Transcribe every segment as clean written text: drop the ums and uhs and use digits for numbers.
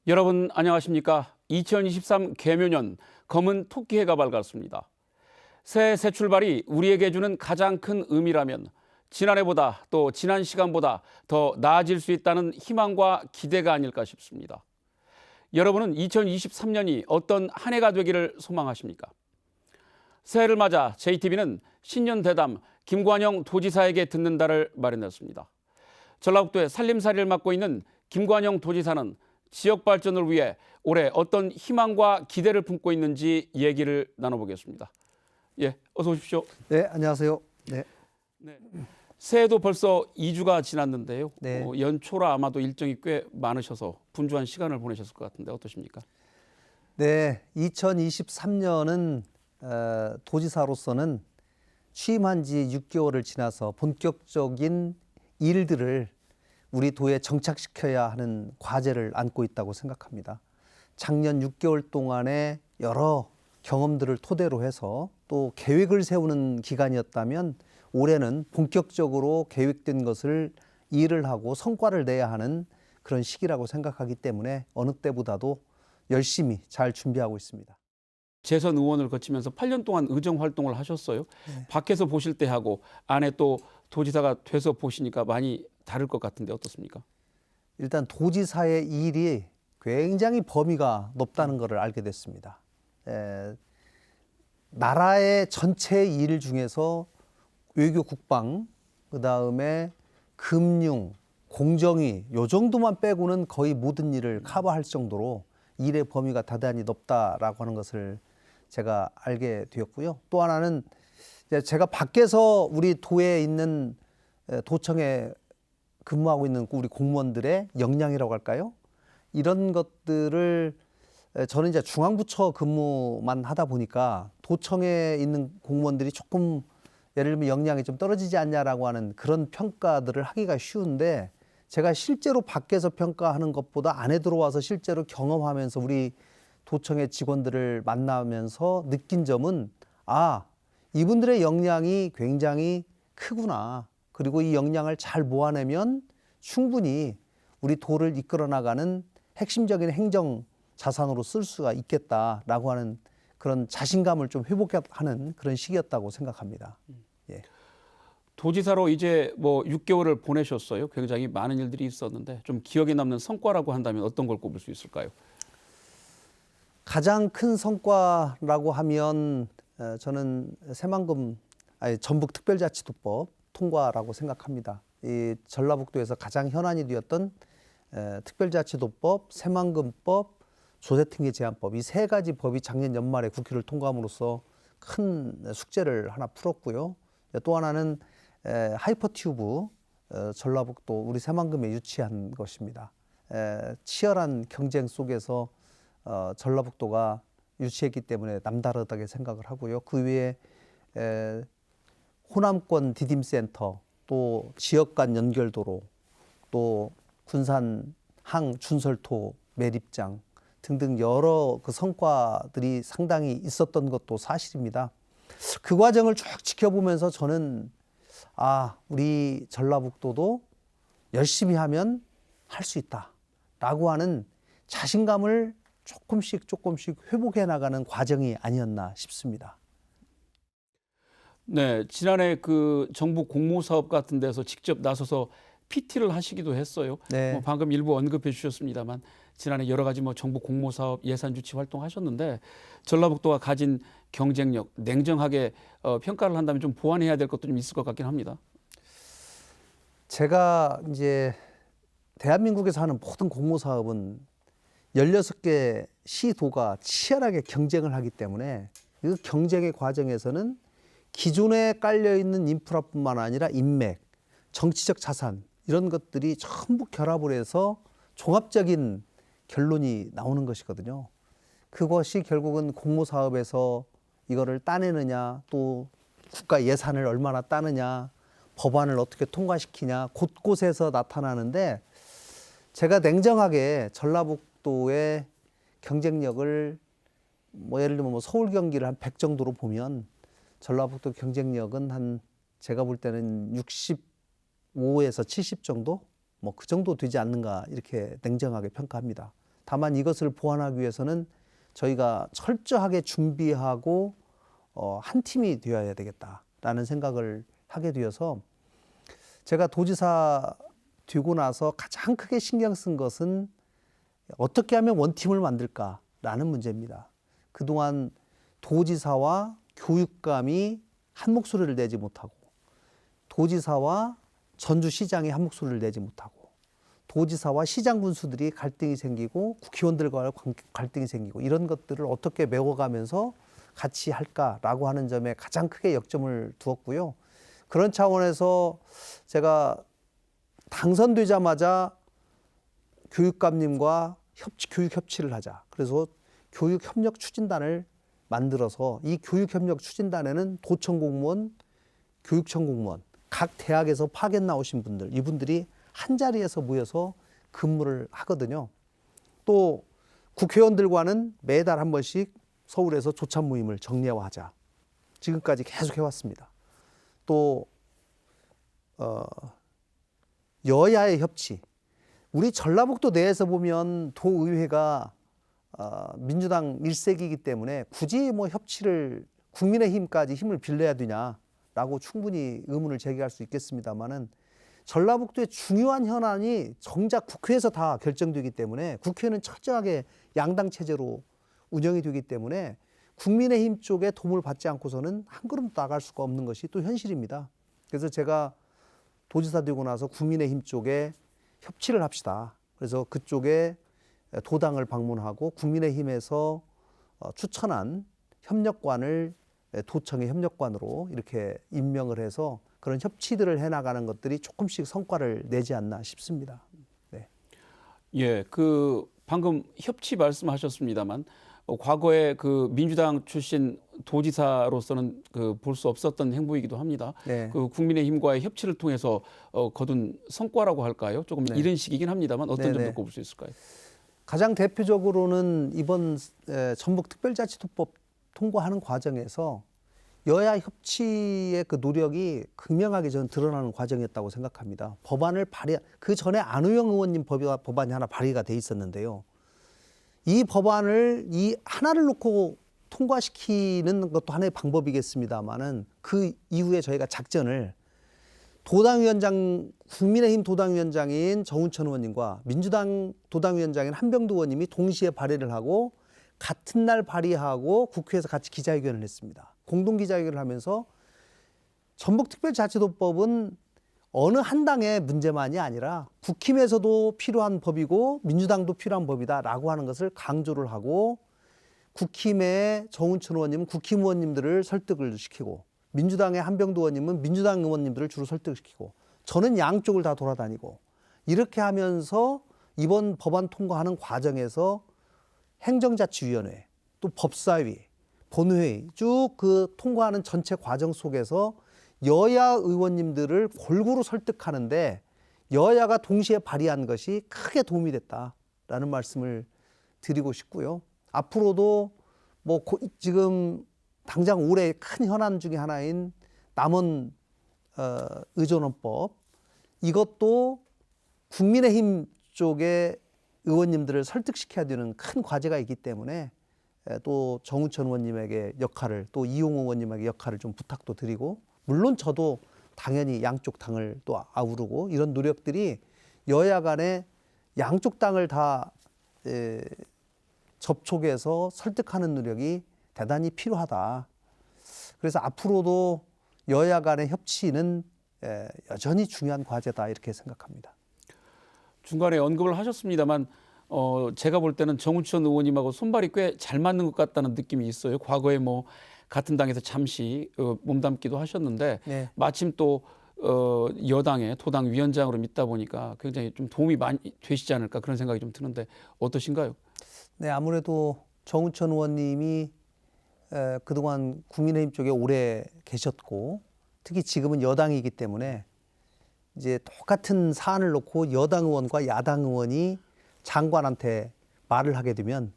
여러분 안녕하십니까? 2023 개묘년 검은 토끼해가 밝았습니다. 새해 새 출발이 우리에게 주는 가장 큰 의미라면 지난해보다 또 지난 시간보다 더 나아질 수 있다는 희망과 기대가 아닐까 싶습니다. 여러분은 2023년이 어떤 한 해가 되기를 소망하십니까? 새해를 맞아 JTB는 신년 대담 김관영 도지사에게 듣는다를 마련했습니다. 전라북도의 살림살이를 맡고 있는 김관영 도지사는 지역 발전을 위해 올해 어떤 희망과 기대를 품고 있는지 얘기를 나눠보겠습니다. 예, 어서 오십시오. 네, 안녕하세요. 네. 새해도 벌써 2주가 지났는데요. 네. 연초라 아마도 일정이 꽤 많으셔서 분주한 시간을 보내셨을 것 같은데 어떠십니까? 네, 2023년은 도지사로서는 취임한 지 6개월을 지나서 본격적인 일들을 우리 도에 정착시켜야 하는 과제를 안고 있다고 생각합니다. 작년 6개월 동안의 여러 경험들을 토대로 해서 또 계획을 세우는 기간이었다면 올해는 본격적으로 계획된 것을 일을 하고 성과를 내야 하는 그런 시기라고 생각하기 때문에 어느 때보다도 열심히 잘 준비하고 있습니다. 재선 의원을 거치면서 8년 동안 의정 활동을 하셨어요. 네. 밖에서 보실 때 하고 안에 또 도지사가 돼서 보시니까 많이 다를 것 같은데 어떻습니까? 일단 도지사의 일이 굉장히 범위가 높다는 것을 알게 됐습니다. 나라의 전체 일 중에서 외교 국방, 그다음에 금융, 공정위 요 정도만 빼고는 거의 모든 일을 커버할 정도로 일의 범위가 대단히 높다라고 하는 것을 제가 알게 되었고요. 또 하나는 제가 밖에서 우리 도에 있는 도청에 근무하고 있는 우리 공무원들의 역량이라고 할까요? 이런 것들을 저는 이제 중앙부처 근무만 하다 보니까 도청에 있는 공무원들이 조금 예를 들면 역량이 좀 떨어지지 않냐라고 하는 그런 평가들을 하기가 쉬운데 제가 실제로 밖에서 평가하는 것보다 안에 들어와서 실제로 경험하면서 우리 도청의 직원들을 만나면서 느낀 점은 이분들의 역량이 굉장히 크구나. 그리고 이 역량을 잘 모아내면 충분히 우리 도를 이끌어 나가는 핵심적인 행정 자산으로 쓸 수가 있겠다라고 하는 그런 자신감을 좀 회복하는 그런 시기였다고 생각합니다. 예. 도지사로 이제 뭐 6개월을 보내셨어요. 굉장히 많은 일들이 있었는데 좀 기억에 남는 성과라고 한다면 어떤 걸 꼽을 수 있을까요? 가장 큰 성과라고 하면 저는 전북특별자치도법 통과라고 생각합니다. 이 전라북도에서 가장 현안이 되었던 특별자치도법, 새만금법, 조세특례 제한법 이 세 가지 법이 작년 연말에 국회를 통과함으로써 큰 숙제를 하나 풀었고요. 또 하나는 하이퍼튜브 전라북도 우리 새만금에 유치한 것입니다. 치열한 경쟁 속에서 전라북도가 유치했기 때문에 남다르다고 생각을 하고요. 그 외에 호남권 디딤센터, 또 지역 간 연결도로, 또 군산 항 준설토 매립장 등등 여러 그 성과들이 상당히 있었던 것도 사실입니다. 그 과정을 쭉 지켜보면서 저는 우리 전라북도도 열심히 하면 할 수 있다라고 하는 자신감을 조금씩 회복해 나가는 과정이 아니었나 싶습니다. 네, 지난해 그 정부 공모사업 같은 데서 직접 나서서 PT를 하시기도 했어요. 네. 방금 일부 언급해 주셨습니다만 지난해 여러 가지 정부 공모사업 예산 유치 활동하셨는데 전라북도가 가진 경쟁력 냉정하게 평가를 한다면 좀 보완해야 될 것도 좀 있을 것 같긴 합니다. 제가 이제 대한민국에서 하는 모든 공모사업은 16개 시도가 치열하게 경쟁을 하기 때문에 그 경쟁의 과정에서는 기존에 깔려있는 인프라뿐만 아니라 인맥, 정치적 자산 이런 것들이 전부 결합을 해서 종합적인 결론이 나오는 것이거든요. 그것이 결국은 공모사업에서 이거를 따내느냐, 또 국가 예산을 얼마나 따느냐, 법안을 어떻게 통과시키냐 곳곳에서 나타나는데 제가 냉정하게 전라북도의 경쟁력을 예를 들면 서울 경기를 한 100 정도로 보면 전라북도 경쟁력은 제가 볼 때는 65에서 70 정도? 그 정도 되지 않는가 이렇게 냉정하게 평가합니다. 다만 이것을 보완하기 위해서는 저희가 철저하게 준비하고 한 팀이 되어야 되겠다라는 생각을 하게 되어서 제가 도지사 되고 나서 가장 크게 신경 쓴 것은 어떻게 하면 원팀을 만들까라는 문제입니다. 그동안 도지사와 교육감이 한 목소리를 내지 못하고, 도지사와 전주시장이 한 목소리를 내지 못하고, 도지사와 시장 군수들이 갈등이 생기고 국회의원들과 갈등이 생기고, 이런 것들을 어떻게 메워가면서 같이 할까라고 하는 점에 가장 크게 역점을 두었고요. 그런 차원에서 제가 당선되자마자 교육감님과 교육 협치를 하자. 그래서 교육협력추진단을 만들어서 이 교육협력추진단에는 도청 공무원, 교육청 공무원, 각 대학에서 파견 나오신 분들, 이분들이 한 자리에서 모여서 근무를 하거든요. 또 국회의원들과는 매달 한 번씩 서울에서 조찬 모임을 정례화하자. 지금까지 계속 해왔습니다. 또 여야의 협치. 우리 전라북도 내에서 보면 도의회가 민주당 일색이기 때문에 굳이 뭐 협치를 국민의힘까지 힘을 빌려야 되냐라고 충분히 의문을 제기할 수 있겠습니다만은, 전라북도의 중요한 현안이 정작 국회에서 다 결정되기 때문에, 국회는 철저하게 양당 체제로 운영이 되기 때문에 국민의힘 쪽에 도움을 받지 않고서는 한 걸음도 나갈 수가 없는 것이 또 현실입니다. 그래서 제가 도지사 되고 나서 국민의힘 쪽에 협치를 합시다. 그래서 그쪽에 도당을 방문하고 국민의힘에서 추천한 협력관을 도청의 협력관으로 이렇게 임명을 해서 그런 협치들을 해나가는 것들이 조금씩 성과를 내지 않나 싶습니다. 네. 예, 그 방금 협치 말씀하셨습니다만 과거에 그 민주당 출신 도지사로서는 그 볼 수 없었던 행보이기도 합니다. 네. 그 국민의힘과의 협치를 통해서 거둔 성과라고 할까요? 조금 네. 이른 시기긴 합니다만 어떤 네네. 점도 꼽을 수 있을까요? 가장 대표적으로는 이번 전북특별자치도법 통과하는 과정에서 여야 협치의 그 노력이 극명하게 저는 드러나는 과정이었다고 생각합니다. 법안을 그 전에 안우영 의원님 법안이 하나 발의가 돼 있었는데요. 이 법안을 이 하나를 놓고 통과시키는 것도 하나의 방법이겠습니다만은, 그 이후에 저희가 작전을 국민의힘 도당위원장인 정운천 의원님과 민주당 도당위원장인 한병두 의원님이 동시에 발의를 하고 같은 날 발의하고 국회에서 같이 기자회견을 했습니다. 공동 기자회견을 하면서 전북특별자치도법은 어느 한 당의 문제만이 아니라 국힘에서도 필요한 법이고 민주당도 필요한 법이다라고 하는 것을 강조를 하고, 국힘의 정운천 의원님은 국힘 의원님들을 설득을 시키고, 민주당의 한병두 의원님은 민주당 의원님들을 주로 설득시키고, 저는 양쪽을 다 돌아다니고, 이렇게 하면서 이번 법안 통과하는 과정에서 행정자치위원회, 또 법사위, 본회의 쭉 그 통과하는 전체 과정 속에서 여야 의원님들을 골고루 설득하는데 여야가 동시에 발의한 것이 크게 도움이 됐다라는 말씀을 드리고 싶고요. 앞으로도 뭐 지금 당장 올해 큰 현안 중에 하나인 남원 의전원법, 이것도 국민의힘 쪽의 의원님들을 설득시켜야 되는 큰 과제가 있기 때문에 또 정우천 의원님에게 역할을, 또 이용호 의원님에게 역할을 좀 부탁도 드리고, 물론 저도 당연히 양쪽 당을 또 아우르고, 이런 노력들이 여야 간에 양쪽 당을 다 접촉해서 설득하는 노력이 대단히 필요하다. 그래서 앞으로도 여야 간의 협치는 여전히 중요한 과제다, 이렇게 생각합니다. 중간에 언급을 하셨습니다만 제가 볼 때는 정운천 의원님하고 손발이 꽤 잘 맞는 것 같다는 느낌이 있어요. 과거에 뭐 같은 당에서 잠시 몸담기도 하셨는데 네. 마침 또 여당의 도당 위원장으로 믿다 보니까 굉장히 좀 도움이 많이 되시지 않을까, 그런 생각이 좀 드는데 어떠신가요? 네, 아무래도 정우천 의원님이 그동안 국민의힘 쪽에 오래 계셨고, 특히 지금은 여당이기 때문에 이제 똑같은 사안을 놓고 여당 의원과 야당 의원이 장관한테 말을 하게 되면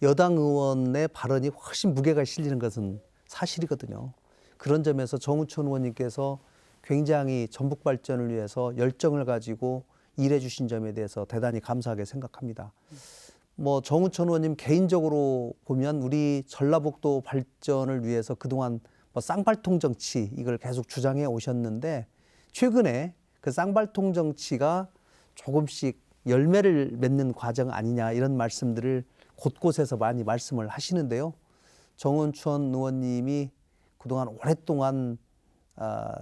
여당 의원의 발언이 훨씬 무게가 실리는 것은 사실이거든요. 그런 점에서 정우천 의원님께서 굉장히 전북 발전을 위해서 열정을 가지고 일해 주신 점에 대해서 대단히 감사하게 생각합니다. 뭐 정우천 의원님 개인적으로 보면 우리 전라북도 발전을 위해서 그동안 뭐 쌍발통 정치 이걸 계속 주장해 오셨는데 최근에 그 쌍발통 정치가 조금씩 열매를 맺는 과정 아니냐 이런 말씀들을 곳곳에서 많이 말씀을 하시는데요. 정우천 의원님이 그동안 오랫동안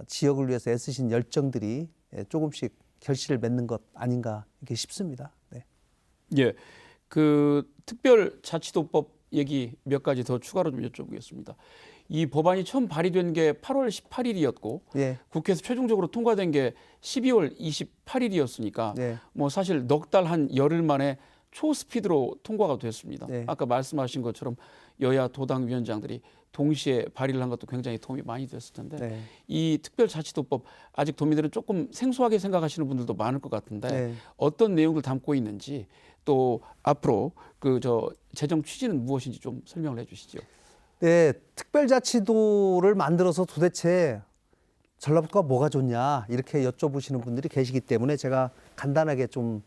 지역을 위해서 애쓰신 열정들이 조금씩 결실을 맺는 것 아닌가 이렇게 싶습니다. 네. 예, 그 특별자치도법 얘기 몇 가지 더 추가로 좀 여쭤보겠습니다. 이 법안이 처음 발의된 게 8월 18일이었고 예. 국회에서 최종적으로 통과된 게 12월 28일이었으니까 네. 뭐 사실 넉 달 한 열흘 만에 초스피드로 통과가 됐습니다. 네. 아까 말씀하신 것처럼 여야 도당 위원장들이 동시에 발의를 한 것도 굉장히 도움이 많이 됐을 텐데 네. 이 특별자치도법 아직 도민들은 조금 생소하게 생각하시는 분들도 많을 것 같은데 네. 어떤 내용을 담고 있는지 또 앞으로 그 재정 취지는 무엇인지 좀 설명을 해주시죠. 네, 특별자치도를 만들어서 도대체 전라북도가 뭐가 좋냐 이렇게 여쭤보시는 분들이 계시기 때문에 제가 간단하게 좀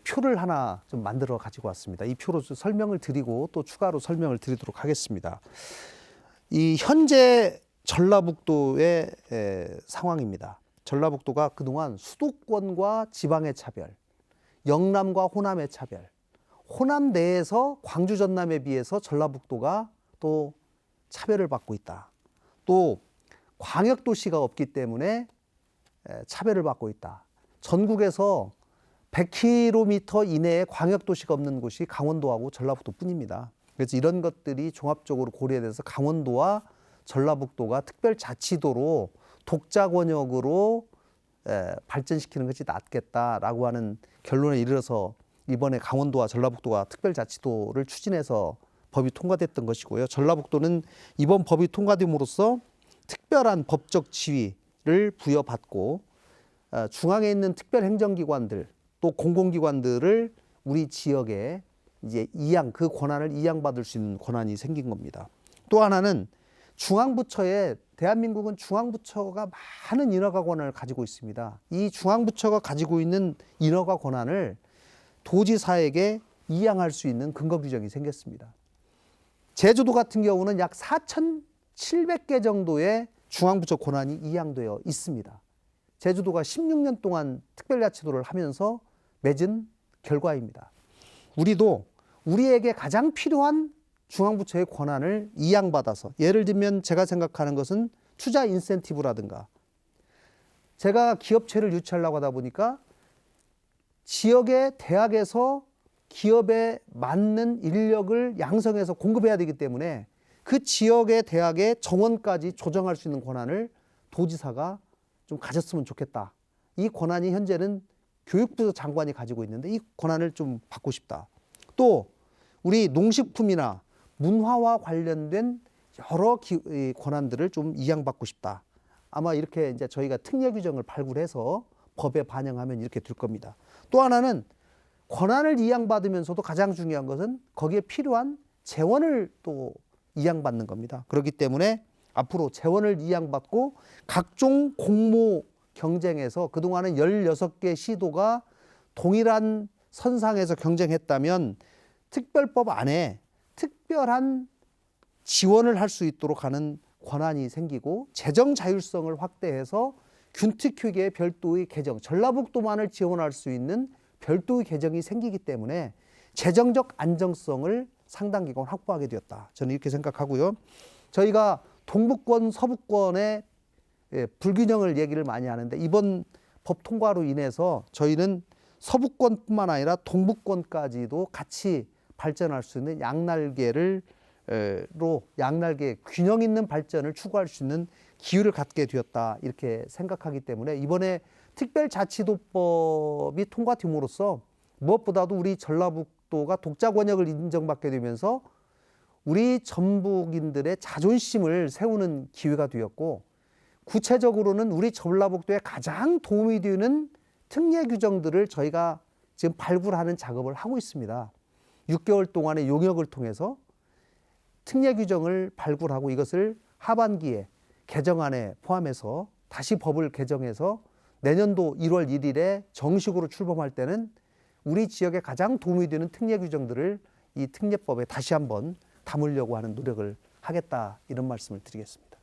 표를 하나 좀 만들어 가지고 왔습니다. 이 표로 설명을 드리고 또 추가로 설명을 드리도록 하겠습니다. 이 현재 전라북도의 상황입니다. 전라북도가 그동안 수도권과 지방의 차별, 영남과 호남의 차별, 호남 내에서 광주 전남에 비해서 전라북도가 또 차별을 받고 있다. 또 광역도시가 없기 때문에 차별을 받고 있다. 전국에서 100km 이내에 광역도시가 없는 곳이 강원도하고 전라북도뿐입니다. 그래서 이런 것들이 종합적으로 고려돼서 강원도와 전라북도가 특별자치도로 독자 권역으로 발전시키는 것이 낫겠다라고 하는 결론에 이르러서 이번에 강원도와 전라북도가 특별자치도를 추진해서 법이 통과됐던 것이고요. 전라북도는 이번 법이 통과됨으로써 특별한 법적 지위를 부여받고 중앙에 있는 특별행정기관들 또 공공기관들을 우리 지역에 이제 그 권한을 이양받을 수 있는 권한이 생긴 겁니다. 또 하나는 중앙부처에 대한민국은 중앙부처가 많은 인허가 권한을 가지고 있습니다. 이 중앙부처가 가지고 있는 인허가 권한을 도지사에게 이양할 수 있는 근거 규정이 생겼습니다. 제주도 같은 경우는 약 4,700개 정도의 중앙부처 권한이 이양되어 있습니다. 제주도가 16년 동안 특별자치도를 하면서 맺은 결과입니다. 우리도 우리에게 가장 필요한 중앙부처의 권한을 이양받아서 예를 들면 제가 생각하는 것은 투자 인센티브라든가 제가 기업체를 유치하려고 하다 보니까 지역의 대학에서 기업에 맞는 인력을 양성해서 공급해야 되기 때문에 그 지역의 대학의 정원까지 조정할 수 있는 권한을 도지사가 좀 가졌으면 좋겠다. 이 권한이 현재는 교육부 장관이 가지고 있는데 이 권한을 좀 받고 싶다. 또 우리 농식품이나 문화와 관련된 여러 권한들을 좀 이양받고 싶다. 아마 이렇게 이제 저희가 특례 규정을 발굴해서 법에 반영하면 이렇게 될 겁니다. 또 하나는 권한을 이양받으면서도 가장 중요한 것은 거기에 필요한 재원을 또 이양받는 겁니다. 그렇기 때문에 앞으로 재원을 이양받고 각종 공모 경쟁에서 그동안은 16개 시도가 동일한 선상에서 경쟁했다면 특별법 안에 특별한 지원을 할 수 있도록 하는 권한이 생기고 재정 자율성을 확대해서 균특휴게 별도의 개정, 전라북도만을 지원할 수 있는 별도의 개정이 생기기 때문에 재정적 안정성을 상당 기간 확보하게 되었다. 저는 이렇게 생각하고요. 저희가 동북권, 서북권의 불균형을 얘기를 많이 하는데 이번 법 통과로 인해서 저희는 서북권뿐만 아니라 동북권까지도 같이 발전할 수 있는 양날개 균형 있는 발전을 추구할 수 있는 기회를 갖게 되었다 이렇게 생각하기 때문에 이번에 특별자치도법이 통과됨으로써 무엇보다도 우리 전라북도가 독자 권역을 인정받게 되면서 우리 전북인들의 자존심을 세우는 기회가 되었고 구체적으로는 우리 전라북도에 가장 도움이 되는 특례 규정들을 저희가 지금 발굴하는 작업을 하고 있습니다. 6개월 동안의 용역을 통해서 특례 규정을 발굴하고 이것을 하반기에 개정안에 포함해서 다시 법을 개정해서 내년도 1월 1일에 정식으로 출범할 때는 우리 지역에 가장 도움이 되는 특례 규정들을 이 특례법에 다시 한번 담으려고 하는 노력을 하겠다, 이런 말씀을 드리겠습니다.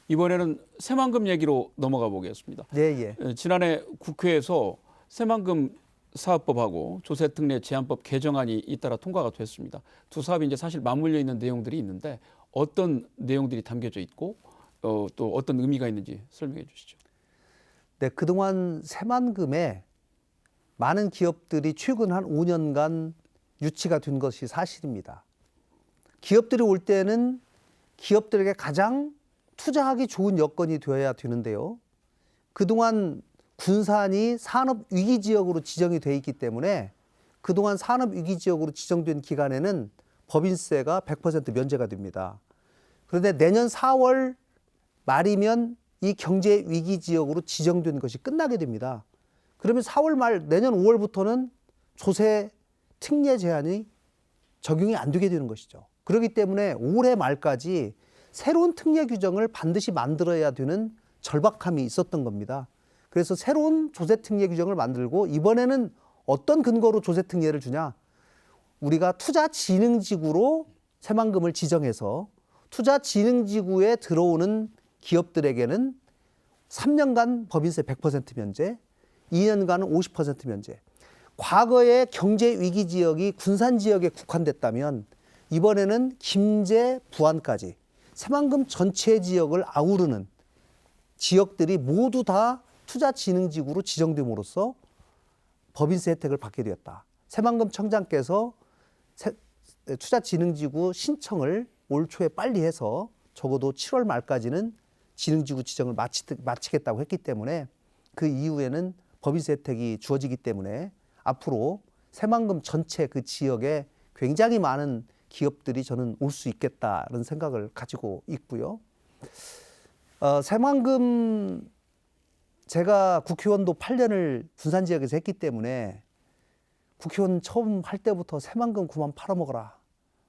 이번에는 새만금 얘기로 넘어가 보겠습니다. 네, 지난해 국회에서 새만금 사업법하고 조세특례 제한법 개정안이 잇따라 통과가 됐습니다. 두 사업이 이제 사실 맞물려 있는 내용들이 있는데 어떤 내용들이 담겨져 있고 또 어떤 의미가 있는지 설명해 주시죠. 네, 그동안 새만금에 많은 기업들이 최근 한 5년간 유치가 된 것이 사실입니다. 기업들이 올 때는 기업들에게 가장 투자하기 좋은 여건이 되어야 되는데요. 그동안 군산이 산업위기지역으로 지정이 돼 있기 때문에 그동안 산업위기지역으로 지정된 기간에는 법인세가 100% 면제가 됩니다. 그런데 내년 4월 말이면 이 경제위기지역으로 지정된 것이 끝나게 됩니다. 그러면 4월 말 내년 5월부터는 조세 특례 제한이 적용이 안 되게 되는 것이죠. 그렇기 때문에 올해 말까지 새로운 특례 규정을 반드시 만들어야 되는 절박함이 있었던 겁니다. 그래서 새로운 조세 특례 규정을 만들고 이번에는 어떤 근거로 조세 특례를 주냐? 우리가 투자진흥지구로 새만금을 지정해서 투자진흥지구에 들어오는 기업들에게는 3년간 법인세 100% 면제, 2년간은 50% 면제. 과거에 경제위기 지역이 군산 지역에 국한됐다면 이번에는 김제, 부안까지 새만금 전체 지역을 아우르는 지역들이 모두 다 투자진흥지구로 지정됨으로써 법인세 혜택을 받게 되었다. 새만금 청장께서 투자진흥지구 신청을 올 초에 빨리 해서 적어도 7월 말까지는 진흥지구 지정을 마치겠다고 했기 때문에 그 이후에는 법인세 혜택이 주어지기 때문에 앞으로 새만금 전체 그 지역에 굉장히 많은 기업들이 저는 올 수 있겠다는 생각을 가지고 있고요. 새만금 제가 국회의원도 8년을 군산 지역에서 했기 때문에 국회의원 처음 할 때부터 새만금 그만 팔아먹어라.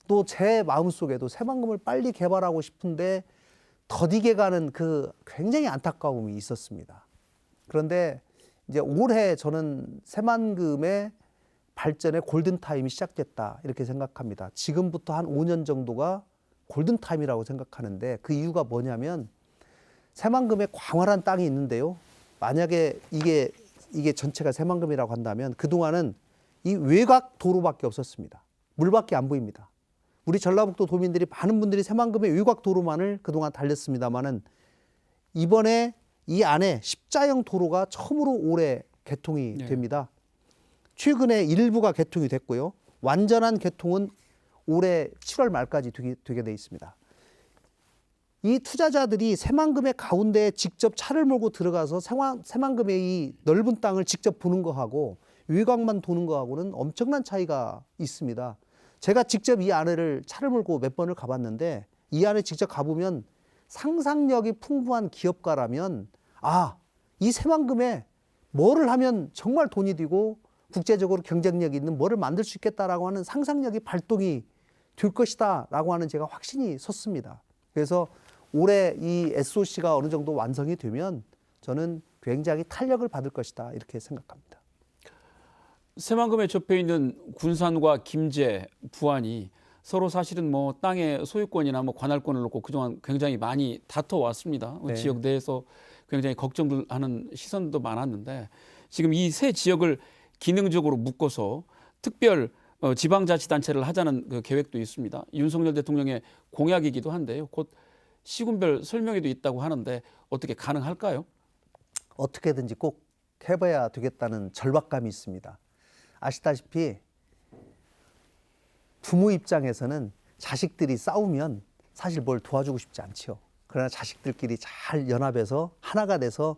또 제 마음속에도 새만금을 빨리 개발하고 싶은데 더디게 가는 그 굉장히 안타까움이 있었습니다. 그런데 이제 올해 저는 새만금의 발전의 골든타임이 시작됐다, 이렇게 생각합니다. 지금부터 한 5년 정도가 골든타임이라고 생각하는데 그 이유가 뭐냐면 새만금에 광활한 땅이 있는데요. 만약에 이게 전체가 새만금이라고 한다면 그동안은 이 외곽 도로밖에 없었습니다. 물밖에 안 보입니다. 우리 전라북도 도민들이 많은 분들이 새만금의 외곽 도로만을 그동안 달렸습니다마는 이번에 이 안에 십자형 도로가 처음으로 올해 개통이 됩니다. 최근에 일부가 개통이 됐고요. 완전한 개통은 올해 7월 말까지 되게 돼 있습니다. 이 투자자들이 새만금의 가운데에 직접 차를 몰고 들어가서 새만금의 이 넓은 땅을 직접 보는 거하고 외곽만 도는 거하고는 엄청난 차이가 있습니다. 제가 직접 이 안에를 차를 몰고 몇 번을 가봤는데 이 안에 직접 가보면 상상력이 풍부한 기업가라면 이 새만금에 뭐를 하면 정말 돈이 되고 국제적으로 경쟁력이 있는 뭐를 만들 수 있겠다라고 하는 상상력이 발동이 될 것이다 라고 하는 제가 확신이 섰습니다. 그래서 올해 이 SOC가 어느 정도 완성이 되면 저는 굉장히 탄력을 받을 것이다, 이렇게 생각합니다. 새만금에 접해 있는 군산과 김제, 부안이 서로 사실은 뭐 땅의 소유권이나 뭐 관할권을 놓고 그동안 굉장히 많이 다퉈왔습니다. 네. 지역 내에서 굉장히 걱정하는 시선도 많았는데 지금 이 세 지역을 기능적으로 묶어서 특별 지방자치단체를 하자는 그 계획도 있습니다. 윤석열 대통령의 공약이기도 한데요. 곧 시군별 설명회도 있다고 하는데 어떻게 가능할까요? 어떻게든지 꼭 해봐야 되겠다는 절박감이 있습니다. 아시다시피 부모 입장에서는 자식들이 싸우면 사실 뭘 도와주고 싶지 않죠. 그러나 자식들끼리 잘 연합해서 하나가 돼서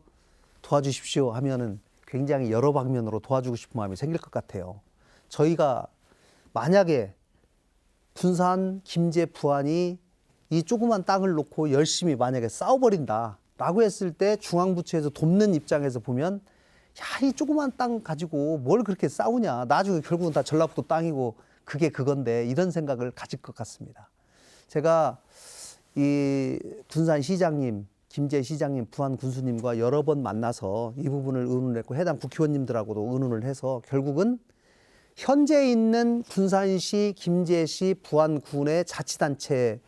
도와주십시오 하면은 굉장히 여러 방면으로 도와주고 싶은 마음이 생길 것 같아요. 저희가 만약에 군산, 김제, 부안이 이 조그만 땅을 놓고 열심히 만약에 싸워버린다라고 했을 때 중앙부처에서 돕는 입장에서 보면 이 조그만 땅 가지고 뭘 그렇게 싸우냐. 나중에 결국은 다 전라북도 땅이고 그게 그건데, 이런 생각을 가질 것 같습니다. 제가 이 군산시장님 김제시장님, 부안 군수님과 여러 번 만나서 이 부분을 의논을 했고 해당 국회의원님들하고도 의논을 해서 결국은 현재 있는 군산시, 김제시, 부안군의 자치단체의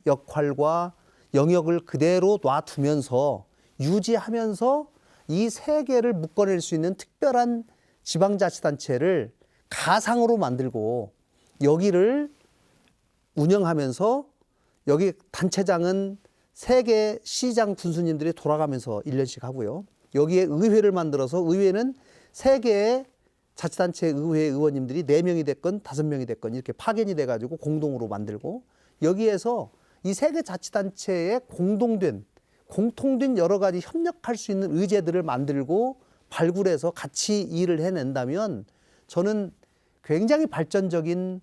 역할과 영역을 그대로 놔두면서 유지하면서 이 세 개를 묶어낼 수 있는 특별한 지방자치단체를 가상으로 만들고 여기를 운영하면서 여기 단체장은 세 개 시장 군수님들이 돌아가면서 1년씩 하고요. 여기에 의회를 만들어서 의회는 세 개의 자치단체 의회 의원님들이 4명이 됐건 5명이 됐건 이렇게 파견이 돼가지고 공동으로 만들고 여기에서 이 세 개 자치단체의 공통된 여러 가지 협력할 수 있는 의제들을 만들고 발굴해서 같이 일을 해낸다면 저는 굉장히 발전적인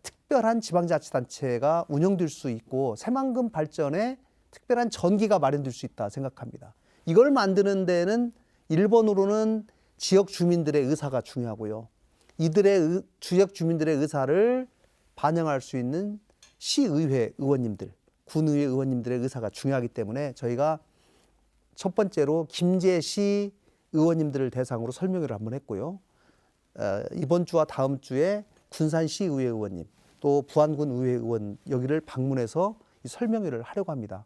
특별한 지방자치단체가 운영될 수 있고 새만금 발전에 특별한 전기가 마련될 수 있다 생각합니다. 이걸 만드는 데는 1번으로는 지역 주민들의 의사가 중요하고요. 이들의 지역 주민들의 의사를 반영할 수 있는 시의회 의원님들, 군의회 의원님들의 의사가 중요하기 때문에 저희가 첫 번째로 김제시 의원님들을 대상으로 설명회를 한번 했고요. 이번 주와 다음 주에 군산시의회 의원님, 또 부안군 의회 의원 여기를 방문해서 이 설명회를 하려고 합니다.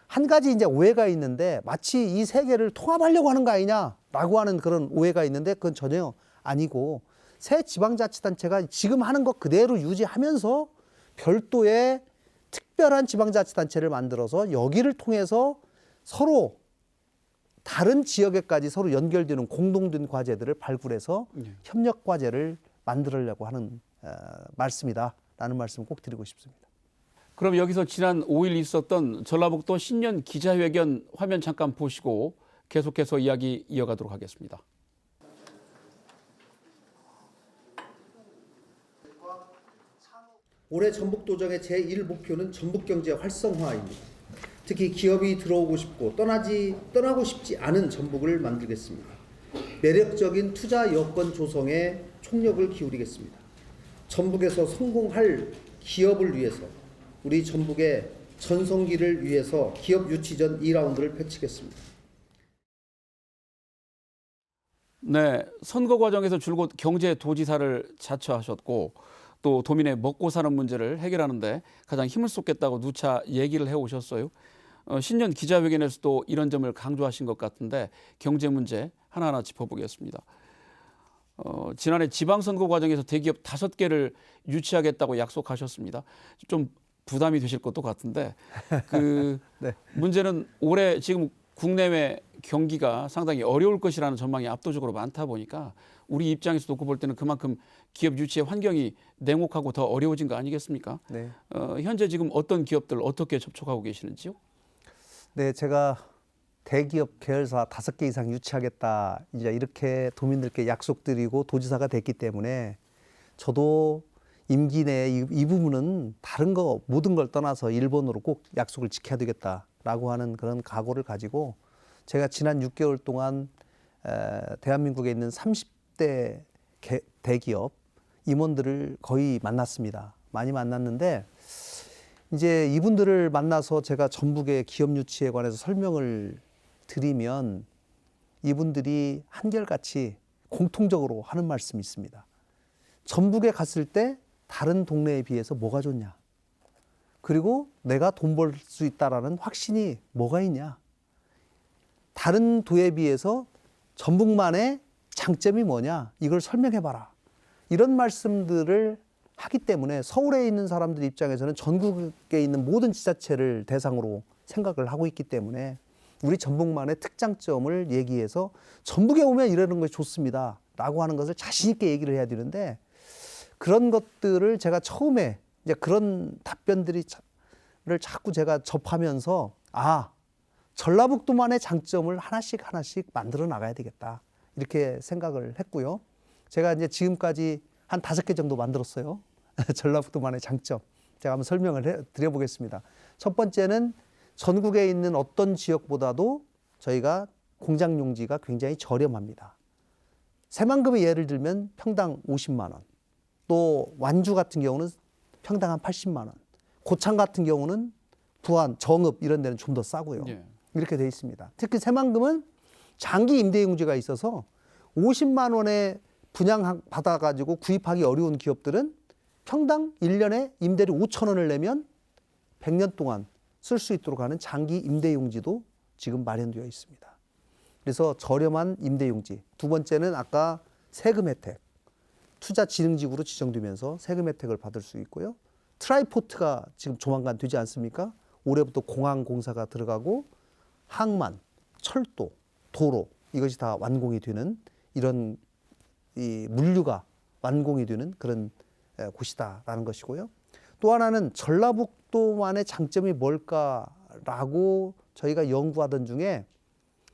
한 가지 이제 오해가 있는데 마치 이 세 개를 통합하려고 하는 거 아니냐라고 하는 그런 오해가 있는데 그건 전혀 아니고 새 지방자치단체가 지금 하는 것 그대로 유지하면서 별도의 특별한 지방자치단체를 만들어서 여기를 통해서 서로 다른 지역에까지 서로 연결되는 공동된 과제들을 발굴해서 협력 과제를 만들려고 하는 말씀이다라는 말씀 꼭 드리고 싶습니다. 그럼 여기서 지난 5일 있었던 전라북도 신년 기자회견 화면 잠깐 보시고 계속해서 이야기 이어가도록 하겠습니다. 올해 전북도정의 제1목표는 전북경제 활성화입니다. 특히 기업이 들어오고 싶고 떠나고 싶지 않은 전북을 만들겠습니다. 매력적인 투자 여건 조성에 총력을 기울이겠습니다. 전북에서 성공할 기업을 위해서 우리 전북의 전성기를 위해서 기업 유치전 2라운드를 펼치겠습니다. 네, 선거 과정에서 줄곧 경제도지사를 자처하셨고 또 도민의 먹고 사는 문제를 해결하는데 가장 힘을 쏟겠다고 누차 얘기를 해오셨어요. 신년 기자회견에서도 이런 점을 강조하신 것 같은데 경제 문제 하나하나 짚어보겠습니다. 지난해 지방선거 과정에서 대기업 5개를 유치하겠다고 약속하셨습니다. 좀 부담이 되실 것도 같은데 네. 문제는 올해 지금 국내외 경기가 상당히 어려울 것이라는 전망이 압도적으로 많다 보니까 우리 입장에서 놓고 볼 때는 그만큼 기업 유치의 환경이 냉혹하고 더 어려워진 거 아니겠습니까? 네. 현재 지금 어떤 기업들 어떻게 접촉하고 계시는지요? 네, 제가 대기업 계열사 5개 이상 유치하겠다 이제 이렇게 도민들께 약속드리고 도지사가 됐기 때문에 저도 임기 내에 이 부분은 다른 거 모든 걸 떠나서 1번으로 꼭 약속을 지켜야 되겠다라고 하는 그런 각오를 가지고 제가 지난 6개월 동안 대한민국에 있는 30대 대기업 임원들을 거의 만났습니다. 많이 만났는데 이제 이분들을 만나서 제가 전북의 기업 유치에 관해서 설명을 드리면 이분들이 한결같이 공통적으로 하는 말씀이 있습니다. 전북에 갔을 때 다른 동네에 비해서 뭐가 좋냐? 그리고 내가 돈 벌 수 있다라는 확신이 뭐가 있냐? 다른 도에 비해서 전북만의 장점이 뭐냐? 이걸 설명해봐라. 이런 말씀들을 하기 때문에 서울에 있는 사람들 입장에서는 전국에 있는 모든 지자체를 대상으로 생각을 하고 있기 때문에 우리 전북만의 특장점을 얘기해서 전북에 오면 이러는 것이 좋습니다 라고 하는 것을 자신 있게 얘기를 해야 되는데 그런 것들을 제가 처음에 이제 그런 답변들을 자꾸 제가 접하면서 전라북도만의 장점을 하나씩 만들어 나가야 되겠다 이렇게 생각을 했고요. 제가 이제 지금까지 한 5개 정도 만들었어요. 전라북도만의 장점. 제가 한번 설명을 드려보겠습니다. 첫 번째는 전국에 있는 어떤 지역보다도 저희가 공장 용지가 굉장히 저렴합니다. 새만금의 예를 들면 평당 50만 원. 또 완주 같은 경우는 평당 한 80만 원. 고창 같은 경우는 부안, 정읍 이런 데는 좀 더 싸고요. 예. 이렇게 돼 있습니다. 특히 새만금은 장기 임대용지가 있어서 50만 원에 분양 받아가지고 구입하기 어려운 기업들은 평당 1년에 임대료 5천 원을 내면 100년 동안 쓸 수 있도록 하는 장기 임대용지도 지금 마련되어 있습니다. 그래서 저렴한 임대용지. 두 번째는 아까 세금 혜택. 투자진흥지구로 지정되면서 세금 혜택을 받을 수 있고요. 트라이포트가 지금 조만간 되지 않습니까? 올해부터 공항공사가 들어가고 항만, 철도, 도로 이것이 다 완공이 되는 이런 이 물류가 완공이 되는 그런 곳이다라는 것이고요. 또 하나는 전라북도만의 장점이 뭘까라고 저희가 연구하던 중에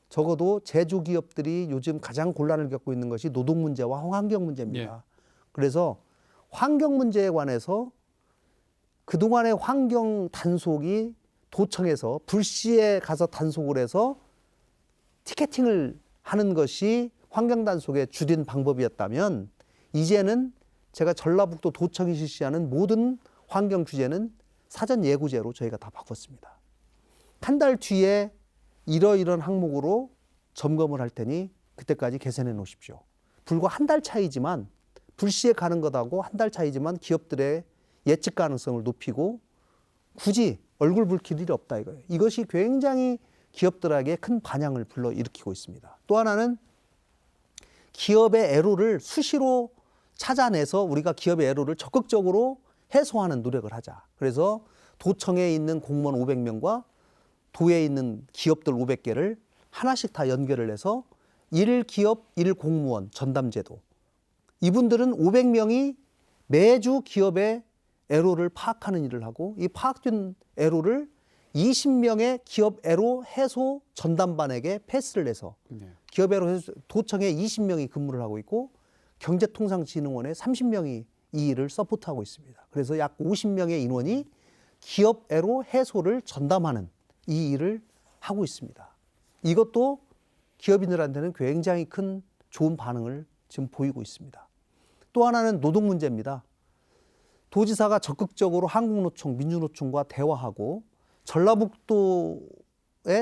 적어도 제조기업들이 요즘 가장 곤란을 겪고 있는 것이 노동 문제와 환경 문제입니다. 그래서 환경 문제에 관해서 그동안의 환경 단속이 도청에서 불시에 가서 단속을 해서 티켓팅을 하는 것이 환경 단속의 주된 방법이었다면 이제는 제가 전라북도 도청이 실시하는 모든 환경 규제는 사전 예고제로 저희가 다 바꿨습니다. 한 달 뒤에 이러이러한 항목으로 점검을 할 테니 그때까지 개선해 놓으십시오. 불과 한 달 차이지만 불시에 가는 것하고 한 달 차이지만 기업들의 예측 가능성을 높이고 굳이 얼굴 붉힐 일이 없다 이거예요. 이것이 굉장히 기업들에게 큰 반향을 불러일으키고 있습니다. 또 하나는 기업의 애로를 수시로 찾아내서 우리가 기업의 애로를 적극적으로 해소하는 노력을 하자. 그래서 도청에 있는 공무원 500명과 도에 있는 기업들 500개를 하나씩 다 연결을 해서 1기업 1공무원 전담제도. 이분들은 500명이 매주 기업의 애로를 파악하는 일을 하고 이 파악된 애로를 20명의 기업 애로 해소 전담반에게 패스를 해서 기업 애로 해소 도청에 20명이 근무를 하고 있고 경제통상진흥원에 30명이 이 일을 서포트하고 있습니다. 그래서 약 50명의 인원이 기업 애로 해소를 전담하는 이 일을 하고 있습니다. 이것도 기업인들한테는 굉장히 큰 좋은 반응을 지금 보이고 있습니다. 또 하나는 노동 문제입니다. 도지사가 적극적으로 한국노총, 민주노총과 대화하고 전라북도의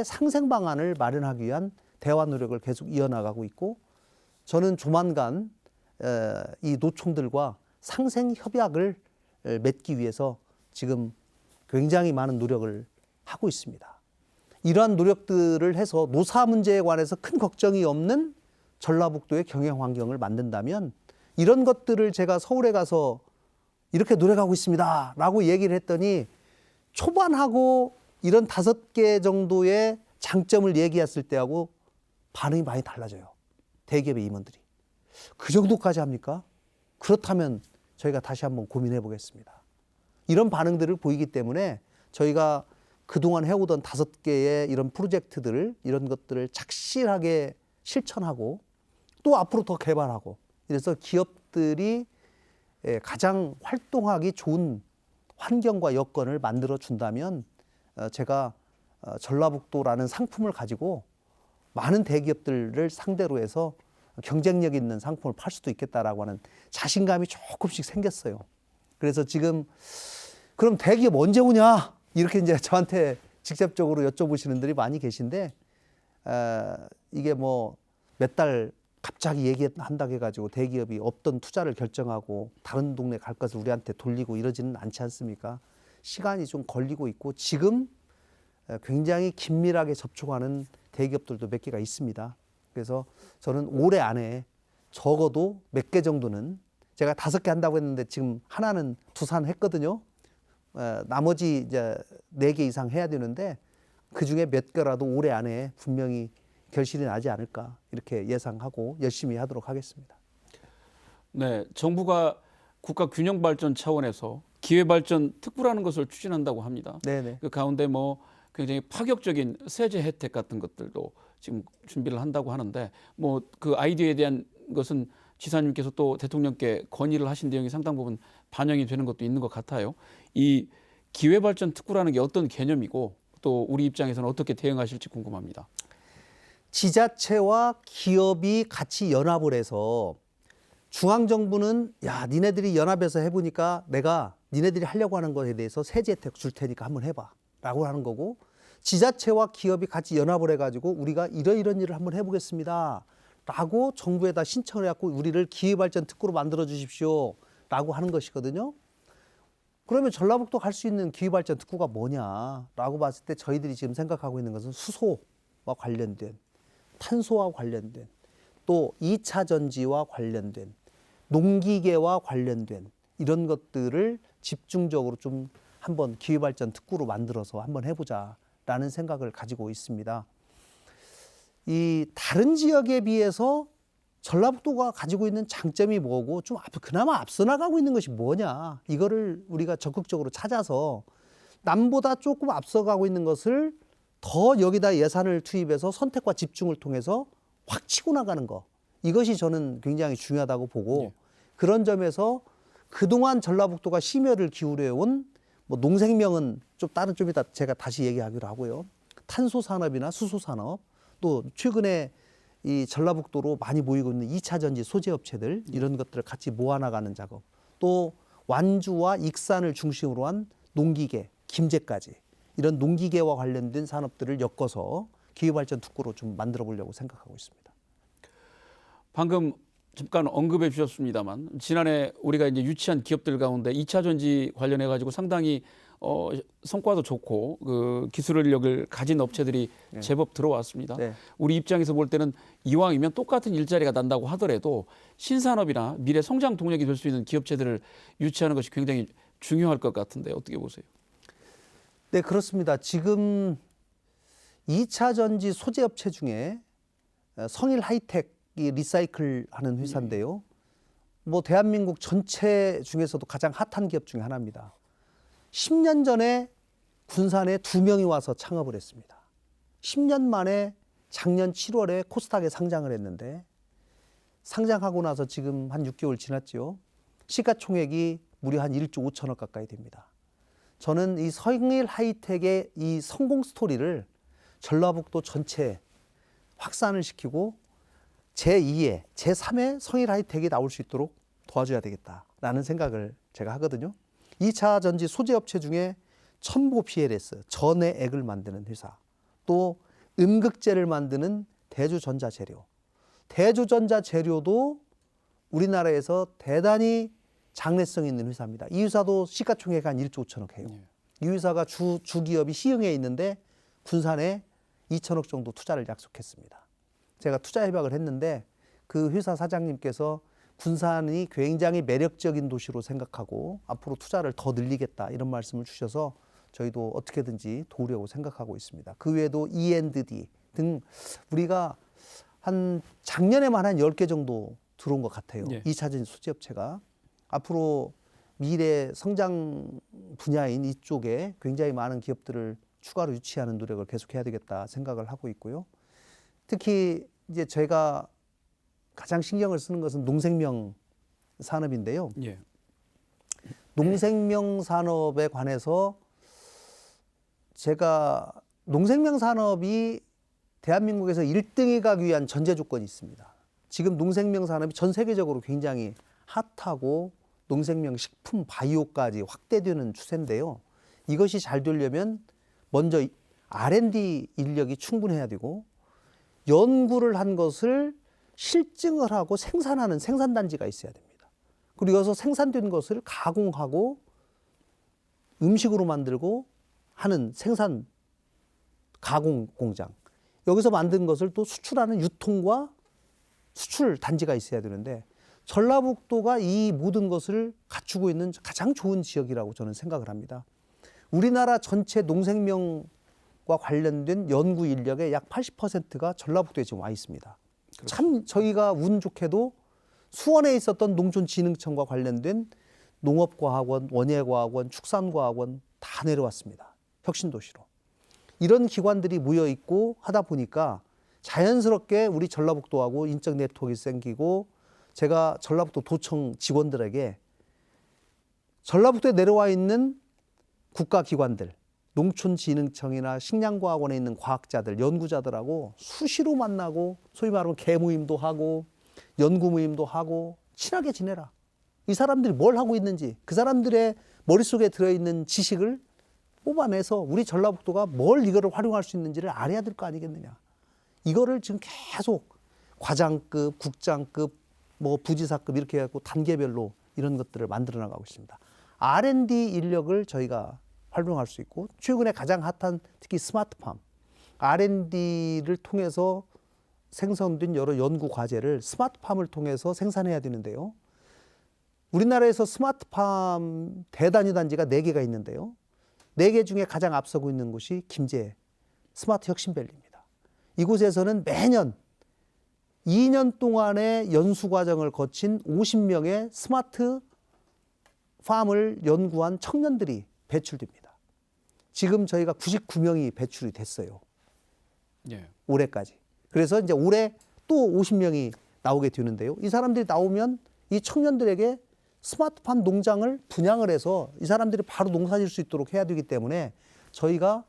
상생 방안을 마련하기 위한 대화 노력을 계속 이어나가고 있고 저는 조만간 이 노총들과 상생 협약을 맺기 위해서 지금 굉장히 많은 노력을 하고 있습니다. 이러한 노력들을 해서 노사 문제에 관해서 큰 걱정이 없는 전라북도의 경영 환경을 만든다면 이런 것들을 제가 서울에 가서 이렇게 노력하고 있습니다 라고 얘기를 했더니 초반하고 이런 5개 정도의 장점을 얘기했을 때하고 반응이 많이 달라져요. 대기업의 임원들이. 그 정도까지 합니까? 그렇다면 저희가 다시 한번 고민해 보겠습니다. 이런 반응들을 보이기 때문에 저희가 그동안 해오던 5개의 이런 프로젝트들을 이런 것들을 착실하게 실천하고 또 앞으로 더 개발하고 이래서 기업들이 가장 활동하기 좋은 환경과 여건을 만들어 준다면 제가 전라북도라는 상품을 가지고 많은 대기업들을 상대로 해서 경쟁력 있는 상품을 팔 수도 있겠다라고 하는 자신감이 조금씩 생겼어요. 그래서 지금 그럼 대기업 언제 오냐? 이렇게 이제 저한테 직접적으로 여쭤보시는 분들이 많이 계신데 이게 뭐 몇 달 갑자기 얘기한다고 해가지고 대기업이 없던 투자를 결정하고 다른 동네 갈 것을 우리한테 돌리고 이러지는 않지 않습니까? 시간이 좀 걸리고 있고 지금 굉장히 긴밀하게 접촉하는 대기업들도 몇 개가 있습니다. 그래서 저는 올해 안에 적어도 몇 개 정도는 제가 5개 한다고 했는데 지금 하나는 두산했거든요. 나머지 이제 4개 이상 해야 되는데 그중에 몇 개라도 올해 안에 분명히 결실이 나지 않을까 이렇게 예상하고 열심히 하도록 하겠습니다. 네, 정부가 국가 균형 발전 차원에서 기회 발전 특구라는 것을 추진한다고 합니다. 네네. 그 가운데 뭐 굉장히 파격적인 세제 혜택 같은 것들도 지금 준비를 한다고 하는데 뭐 그 아이디어에 대한 것은 지사님께서 또 대통령께 건의를 하신 내용이 상당 부분 반영이 되는 것도 있는 것 같아요. 이 기회 발전 특구라는 게 어떤 개념이고 또 우리 입장에서는 어떻게 대응하실지 궁금합니다. 지자체와 기업이 같이 연합을 해서 중앙정부는 야 니네들이 연합해서 해보니까 내가 니네들이 하려고 하는 것에 대해서 세제 혜택 줄 테니까 한번 해봐. 라고 하는 거고, 지자체와 기업이 같이 연합을 해가지고 우리가 이런 일을 한번 해보겠습니다 라고 정부에다 신청을 해갖고 우리를 기회발전 특구로 만들어 주십시오 라고 하는 것이거든요. 그러면 전라북도 갈 수 있는 기회발전 특구가 뭐냐라고 봤을 때 저희들이 지금 생각하고 있는 것은 수소와 관련된, 탄소와 관련된, 또 2차 전지와 관련된, 농기계와 관련된 이런 것들을 집중적으로 좀 한번 기회발전 특구로 만들어서 한번 해보자라는 생각을 가지고 있습니다. 이 다른 지역에 비해서 전라북도가 가지고 있는 장점이 뭐고 좀 그나마 앞서 나가고 있는 것이 뭐냐, 이거를 우리가 적극적으로 찾아서 남보다 조금 앞서가고 있는 것을 더 여기다 예산을 투입해서 선택과 집중을 통해서 확 치고 나가는 거, 이것이 저는 굉장히 중요하다고 보고, 그런 점에서 그동안 전라북도가 심혈을 기울여온 뭐 농생명은 좀 이따 제가 다시 얘기하기로 하고요. 탄소 산업이나 수소 산업, 또 최근에 이 전라북도로 많이 모이고 있는 2차 전지 소재 업체들, 이런 것들을 같이 모아나가는 작업, 또 완주와 익산을 중심으로 한 농기계, 김제까지 이런 농기계와 관련된 산업들을 엮어서 기회발전 특구로 좀 만들어 보려고 생각하고 있습니다. 방금 잠깐 언급해 주셨습니다만 지난해 우리가 이제 유치한 기업들 가운데 2차 전지 관련해 가지고 상당히 성과도 좋고 그 기술력을 가진 업체들이 제법 들어왔습니다. 네. 우리 입장에서 볼 때는 이왕이면 똑같은 일자리가 난다고 하더라도 신산업이나 미래 성장 동력이 될 수 있는 기업체들을 유치하는 것이 굉장히 중요할 것 같은데 어떻게 보세요? 네, 그렇습니다. 지금 2차 전지 소재 업체 중에 성일 하이텍이 리사이클 하는 회사인데요. 뭐 대한민국 전체 중에서도 가장 핫한 기업 중에 하나입니다. 10년 전에 군산에 2명이 와서 창업을 했습니다. 10년 만에 작년 7월에 코스닥에 상장을 했는데, 상장하고 나서 지금 한 6개월 지났죠. 시가총액이 무려 한 1조 5천억 가까이 됩니다. 저는 이 성일 하이텍의 이 성공 스토리를 전라북도 전체에 확산을 시키고 제2의, 제3의 성일 하이텍이 나올 수 있도록 도와줘야 되겠다라는 생각을 제가 하거든요. 2차 전지 소재 업체 중에 첨보 PLS, 전해액을 만드는 회사, 또 음극재를 만드는 대주전자재료. 대주전자재료도 우리나라에서 대단히 장래성 있는 회사입니다. 이 회사도 시가총액 한 1조 5천억 해요. 이 회사가 주기업이 시흥에 있는데 군산에 2천억 정도 투자를 약속했습니다. 제가 투자 협약을 했는데 그 회사 사장님께서 군산이 굉장히 매력적인 도시로 생각하고 앞으로 투자를 더 늘리겠다 이런 말씀을 주셔서 저희도 어떻게든지 도우려고 생각하고 있습니다. 그 외에도 E&D 등 우리가 한 작년에만 한 10개 정도 들어온 것 같아요. 2차 전지 소재 업체가. 앞으로 미래 성장 분야인 이쪽에 굉장히 많은 기업들을 추가로 유치하는 노력을 계속해야 되겠다 생각을 하고 있고요. 특히 이제 제가 가장 신경을 쓰는 것은 농생명 산업인데요. 농생명 산업에 관해서 제가 농생명 산업이 대한민국에서 1등에 가기 위한 전제 조건이 있습니다. 지금 농생명 산업이 전 세계적으로 굉장히 핫하고 농생명 식품 바이오까지 확대되는 추세인데요. 이것이 잘 되려면 먼저 R&D 인력이 충분해야 되고, 연구를 한 것을 실증을 하고 생산하는 생산단지가 있어야 됩니다. 그리고 여기서 생산된 것을 가공하고 음식으로 만들고 하는 생산 가공 공장, 여기서 만든 것을 또 수출하는 유통과 수출 단지가 있어야 되는데, 전라북도가 이 모든 것을 갖추고 있는 가장 좋은 지역이라고 저는 생각을 합니다. 우리나라 전체 농생명과 관련된 연구 인력의 약 80%가 전라북도에 지금 와 있습니다. 참 저희가 운 좋게도 수원에 있었던 농촌진흥청과 관련된 농업과학원, 원예과학원, 축산과학원 다 내려왔습니다. 혁신도시로. 이런 기관들이 모여 있고 하다 보니까 자연스럽게 우리 전라북도하고 인적 네트워크가 생기고, 제가 전라북도 도청 직원들에게 전라북도에 내려와 있는 국가기관들, 농촌진흥청이나 식량과학원에 있는 과학자들, 연구자들하고 수시로 만나고 소위 말하면 개모임도 하고 연구모임도 하고 친하게 지내라. 이 사람들이 뭘 하고 있는지, 그 사람들의 머릿속에 들어있는 지식을 뽑아내서 우리 전라북도가 뭘 이거를 활용할 수 있는지를 알아야 될 거 아니겠느냐. 이거를 지금 계속 과장급, 국장급, 뭐 부지사급 이렇게 해갖고 단계별로 이런 것들을 만들어 나가고 있습니다. R&D 인력을 저희가 활용할 수 있고, 최근에 가장 핫한 특히 스마트팜, R&D를 통해서 생성된 여러 연구 과제를 스마트팜을 통해서 생산해야 되는데요. 우리나라에서 스마트팜 대단위 단지가 4개가 있는데요. 4개 중에 가장 앞서고 있는 곳이 김제 스마트 혁신밸리입니다. 이곳에서는 매년 2년 동안의 연수 과정을 거친 50명의 스마트 팜을 연구한 청년들이 배출됩니다. 지금 저희가 99명이 배출이 됐어요. 예. 올해까지. 그래서 이제 올해 또 50명이 나오게 되는데요. 이 사람들이 나오면 이 청년들에게 스마트팜 농장을 분양을 해서 이 사람들이 바로 농사 지을 수 있도록 해야 되기 때문에 저희가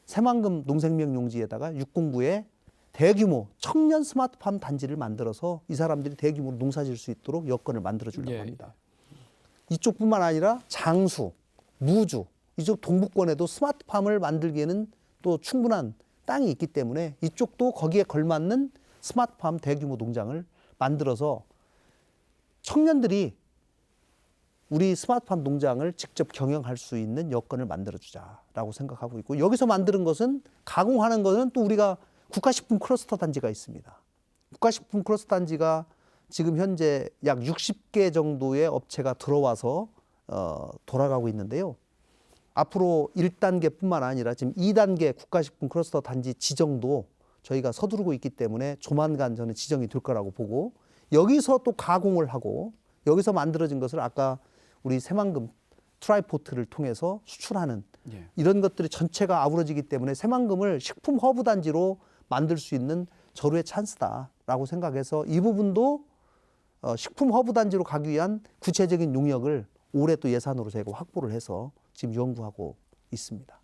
새만금 농생명용지에다가 609에 대규모 청년 스마트팜 단지를 만들어서 이 사람들이 대규모로 농사 지을 수 있도록 여건을 만들어 주려고 합니다. 이쪽뿐만 아니라 장수, 무주, 이쪽 동북권에도 스마트팜을 만들기에는 또 충분한 땅이 있기 때문에 이쪽도 거기에 걸맞는 스마트팜 대규모 농장을 만들어서 청년들이 우리 스마트팜 농장을 직접 경영할 수 있는 여건을 만들어주자라고 생각하고 있고, 여기서 만드는 것은, 가공하는 것은 또 우리가 국가식품 클러스터 단지가 있습니다. 국가식품 클러스터 단지가 지금 현재 약 60개 정도의 업체가 들어와서 돌아가고 있는데요. 앞으로 1단계뿐만 아니라 지금 2단계 국가식품 클러스터 단지 지정도 저희가 서두르고 있기 때문에 조만간 저는 지정이 될 거라고 보고, 여기서 또 가공을 하고 여기서 만들어진 것을 아까 우리 새만금 트라이포트를 통해서 수출하는 이런 것들이 전체가 아우러지기 때문에 새만금을 식품 허브 단지로 만들 수 있는 절호의 찬스다라고 생각해서 이 부분도 식품 허브 단지로 가기 위한 구체적인 용역을 올해 또 예산으로 저희가 확보를 해서 지금 연구하고 있습니다.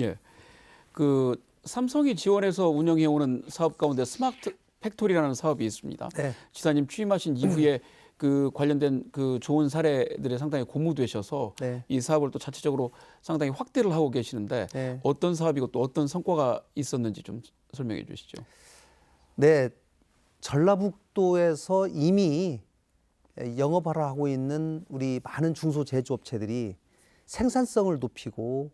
예. 그 삼성이 지원해서 운영해 오는 사업 가운데 스마트 팩토리라는 사업이 있습니다. 네. 지사님 취임하신 이후에 그 관련된 그 좋은 사례들에 상당히 고무되셔서 네. 이 사업을 또 자체적으로 상당히 확대를 하고 계시는데 네. 어떤 사업이고 또 어떤 성과가 있었는지 좀 설명해 주시죠. 네, 전라북도에서 이미 영업을 하고 있는 우리 많은 중소제조업체들이 생산성을 높이고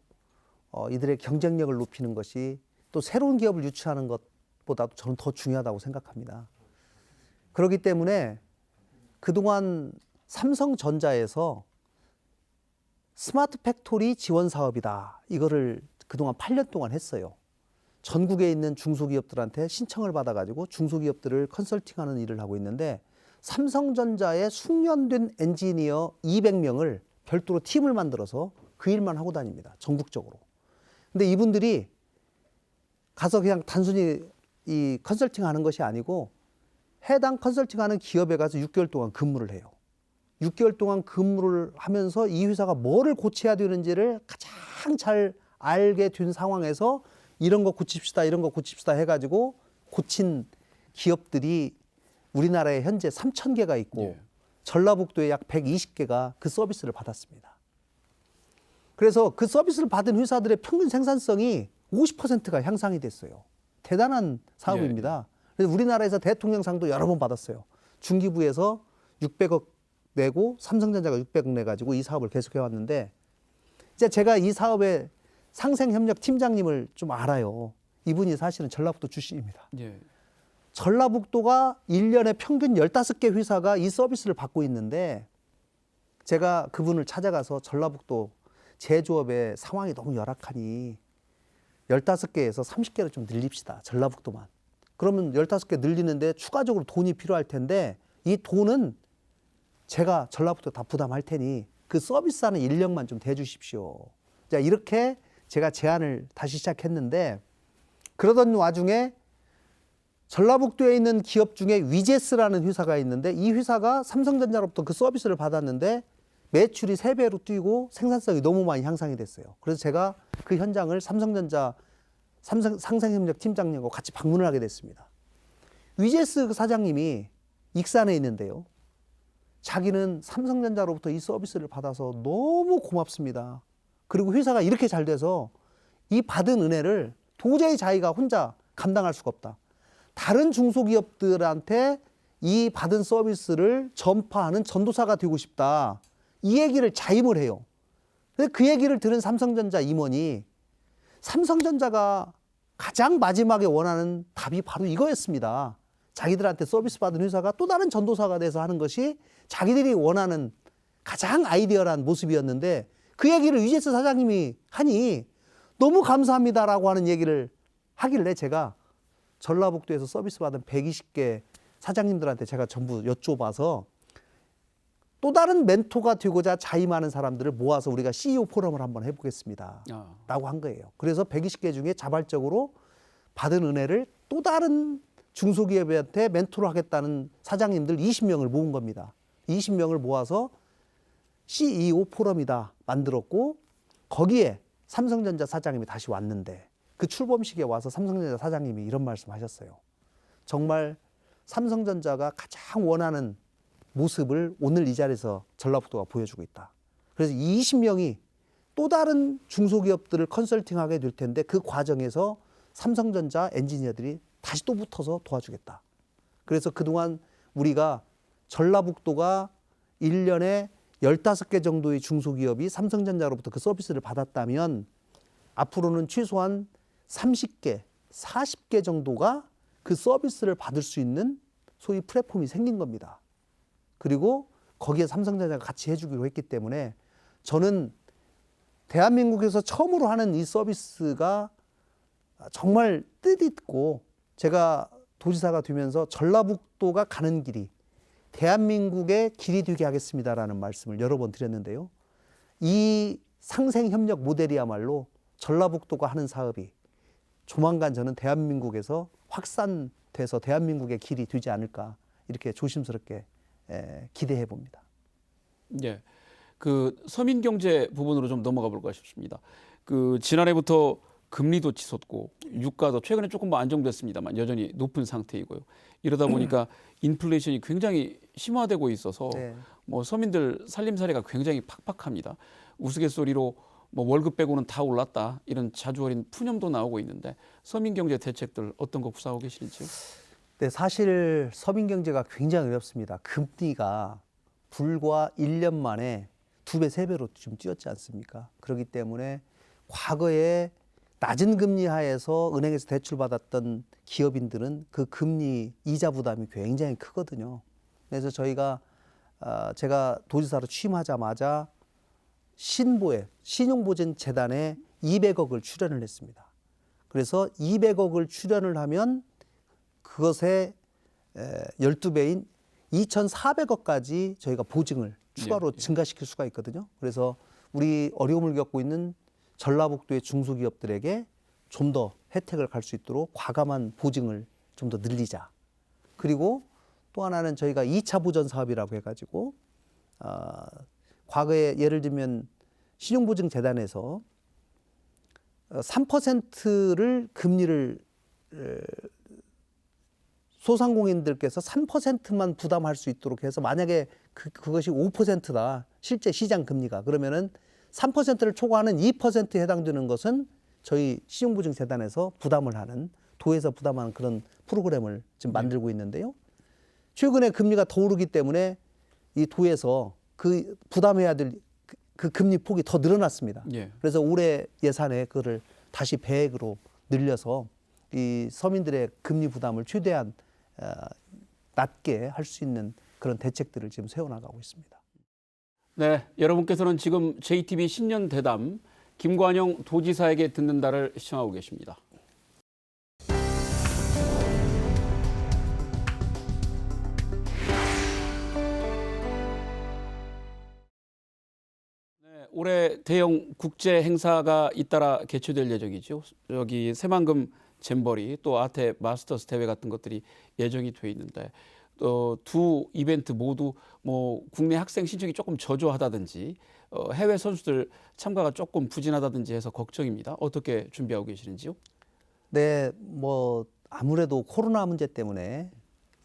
이들의 경쟁력을 높이는 것이 또 새로운 기업을 유치하는 것보다도 저는 더 중요하다고 생각합니다. 그렇기 때문에 그동안 삼성전자에서 스마트 팩토리 지원 사업이다, 이거를 그동안 8년 동안 했어요. 전국에 있는 중소기업들한테 신청을 받아가지고 중소기업들을 컨설팅하는 일을 하고 있는데, 삼성전자의 숙련된 엔지니어 200명을 별도로 팀을 만들어서 그 일만 하고 다닙니다. 전국적으로. 근데 이분들이 가서 그냥 단순히 이 컨설팅하는 것이 아니고 해당 컨설팅하는 기업에 가서 6개월 동안 근무를 해요. 6개월 동안 근무를 하면서 이 회사가 뭐를 고쳐야 되는지를 가장 잘 알게 된 상황에서 이런 거 고칩시다, 이런 거 고칩시다 해가지고 고친 기업들이 우리나라에 현재 3,000개가 있고 전라북도에 약 120개가 그 서비스를 받았습니다. 그래서 그 서비스를 받은 회사들의 평균 생산성이 50%가 향상이 됐어요. 대단한 사업입니다. 그래서 우리나라에서 대통령상도 여러 번 받았어요. 중기부에서 600억 내고 삼성전자가 600억 내가지고 이 사업을 계속해 왔는데, 이제 제가 이 사업의 상생협력 팀장님을 좀 알아요. 이분이 사실은 전라북도 출신입니다. 전라북도가 1년에 평균 15개 회사가 이 서비스를 받고 있는데, 제가 그분을 찾아가서 전라북도 제조업의 상황이 너무 열악하니 15개에서 30개를 좀 늘립시다, 전라북도만. 그러면 15개 늘리는데 추가적으로 돈이 필요할 텐데 이 돈은 제가 전라북도 다 부담할 테니 그 서비스하는 인력만 좀 대주십시오. 자, 이렇게 제가 제안을 다시 시작했는데, 그러던 와중에 전라북도에 있는 기업 중에 위제스라는 회사가 있는데, 이 회사가 삼성전자로부터 그 서비스를 받았는데 매출이 3배로 뛰고 생산성이 너무 많이 향상이 됐어요. 그래서 제가 그 현장을 삼성전자 상생협력 팀장님과 같이 방문을 하게 됐습니다. 위제스 사장님이 익산에 있는데요. 자기는 삼성전자로부터 이 서비스를 받아서 너무 고맙습니다. 그리고 회사가 이렇게 잘 돼서 이 받은 은혜를 도저히 자기가 혼자 감당할 수가 없다. 다른 중소기업들한테 이 받은 서비스를 전파하는 전도사가 되고 싶다. 이 얘기를 자임을 해요. 근데 그 얘기를 들은 삼성전자 임원이 삼성전자가 가장 마지막에 원하는 답이 바로 이거였습니다. 자기들한테 서비스 받은 회사가 또 다른 전도사가 돼서 하는 것이 자기들이 원하는 가장 아이디어란 모습이었는데 그 얘기를 유재수 사장님이 하니 너무 감사합니다라고 하는 얘기를 하길래 제가 전라북도에서 서비스 받은 120개 사장님들한테 제가 전부 여쭤봐서 또 다른 멘토가 되고자 자임하는 사람들을 모아서 우리가 CEO 포럼을 한번 해보겠습니다. 라고 한 거예요. 그래서 120개 중에 자발적으로 받은 은혜를 또 다른 중소기업한테 멘토를 하겠다는 사장님들 20명을 모은 겁니다. 20명을 모아서 CEO 포럼이다 만들었고 거기에 삼성전자 사장님이 다시 왔는데 그 출범식에 와서 삼성전자 사장님이 이런 말씀 하셨어요. 정말 삼성전자가 가장 원하는 모습을 오늘 이 자리에서 전라북도가 보여주고 있다. 그래서 20명이 또 다른 중소기업들을 컨설팅하게 될 텐데 그 과정에서 삼성전자 엔지니어들이 다시 또 붙어서 도와주겠다. 그래서 그동안 우리가 전라북도가 1년에 15개 정도의 중소기업이 삼성전자로부터 그 서비스를 받았다면 앞으로는 최소한 30개, 40개 정도가 그 서비스를 받을 수 있는 소위 플랫폼이 생긴 겁니다. 그리고 거기에 삼성전자가 같이 해주기로 했기 때문에 저는 대한민국에서 처음으로 하는 이 서비스가 정말 뜻있고 제가 도지사가 되면서 전라북도가 가는 길이 대한민국의 길이 되게 하겠습니다라는 말씀을 여러 번 드렸는데요. 이 상생협력 모델이야말로 전라북도가 하는 사업이 조만간 저는 대한민국에서 확산돼서 대한민국의 길이 되지 않을까 이렇게 조심스럽게 기대해 봅니다. 예, 그 서민 경제 부분으로 좀 넘어가 볼까 싶습니다. 그 지난해부터 금리도 치솟고 유가도 최근에 조금 뭐 안정됐습니다만 여전히 높은 상태이고요. 이러다 보니까 인플레이션이 굉장히 심화되고 있어서 뭐 서민들 살림살이가 굉장히 팍팍합니다. 우스갯소리로 뭐 월급 빼고는 다 올랐다 이런 자주 어린 푸념도 나오고 있는데 서민 경제 대책들 어떤 거 구상하고 계시는지요? 네, 사실 서민 경제가 굉장히 어렵습니다. 금리가 불과 1년 만에 2배, 3배로 좀 뛰었지 않습니까? 그렇기 때문에 과거에 낮은 금리 하에서 은행에서 대출받았던 기업인들은 그 금리 이자 부담이 굉장히 크거든요. 그래서 저희가 제가 도지사로 취임하자마자 신보에 신용보증재단에 200억을 출연을 했습니다. 그래서 200억을 출연을 하면 그것의 12배인 2,400억까지 저희가 보증을 추가로 증가시킬 수가 있거든요. 그래서 우리 어려움을 겪고 있는 전라북도의 중소기업들에게 좀 더 혜택을 갈 수 있도록 과감한 보증을 좀 더 늘리자. 그리고 또 하나는 저희가 2차 보전 사업이라고 해가지고 과거에 예를 들면 신용보증재단에서 3%를 금리를 소상공인들께서 3%만 부담할 수 있도록 해서 만약에 그것이 5%다 실제 시장 금리가 그러면은 3%를 초과하는 2%에 해당되는 것은 저희 신용보증재단에서 부담을 하는 도에서 부담하는 그런 프로그램을 지금 만들고 있는데요. 최근에 금리가 더 오르기 때문에 이 도에서 그 부담해야 될 그 금리 폭이 더 늘어났습니다. 그래서 올해 예산에 그거를 다시 배액으로 늘려서 이 서민들의 금리 부담을 최대한 낮게 할 수 있는 그런 대책들을 지금 세워나가고 있습니다. 네, 여러분께서는 지금 JTBC 신년 대담 김관영 도지사에게 듣는다를 시청하고 계십니다. 네, 올해 대형 국제 행사가 잇따라 개최될 예정이죠. 여기 새만금 잼버리 또 아태 마스터스 대회 같은 것들이 예정이 돼 있는데 두 이벤트 모두 뭐 국내 학생 신청이 조금 저조하다든지 해외 선수들 참가가 조금 부진하다든지 해서 걱정입니다. 어떻게 준비하고 계시는지요? 네, 뭐 아무래도 코로나 문제 때문에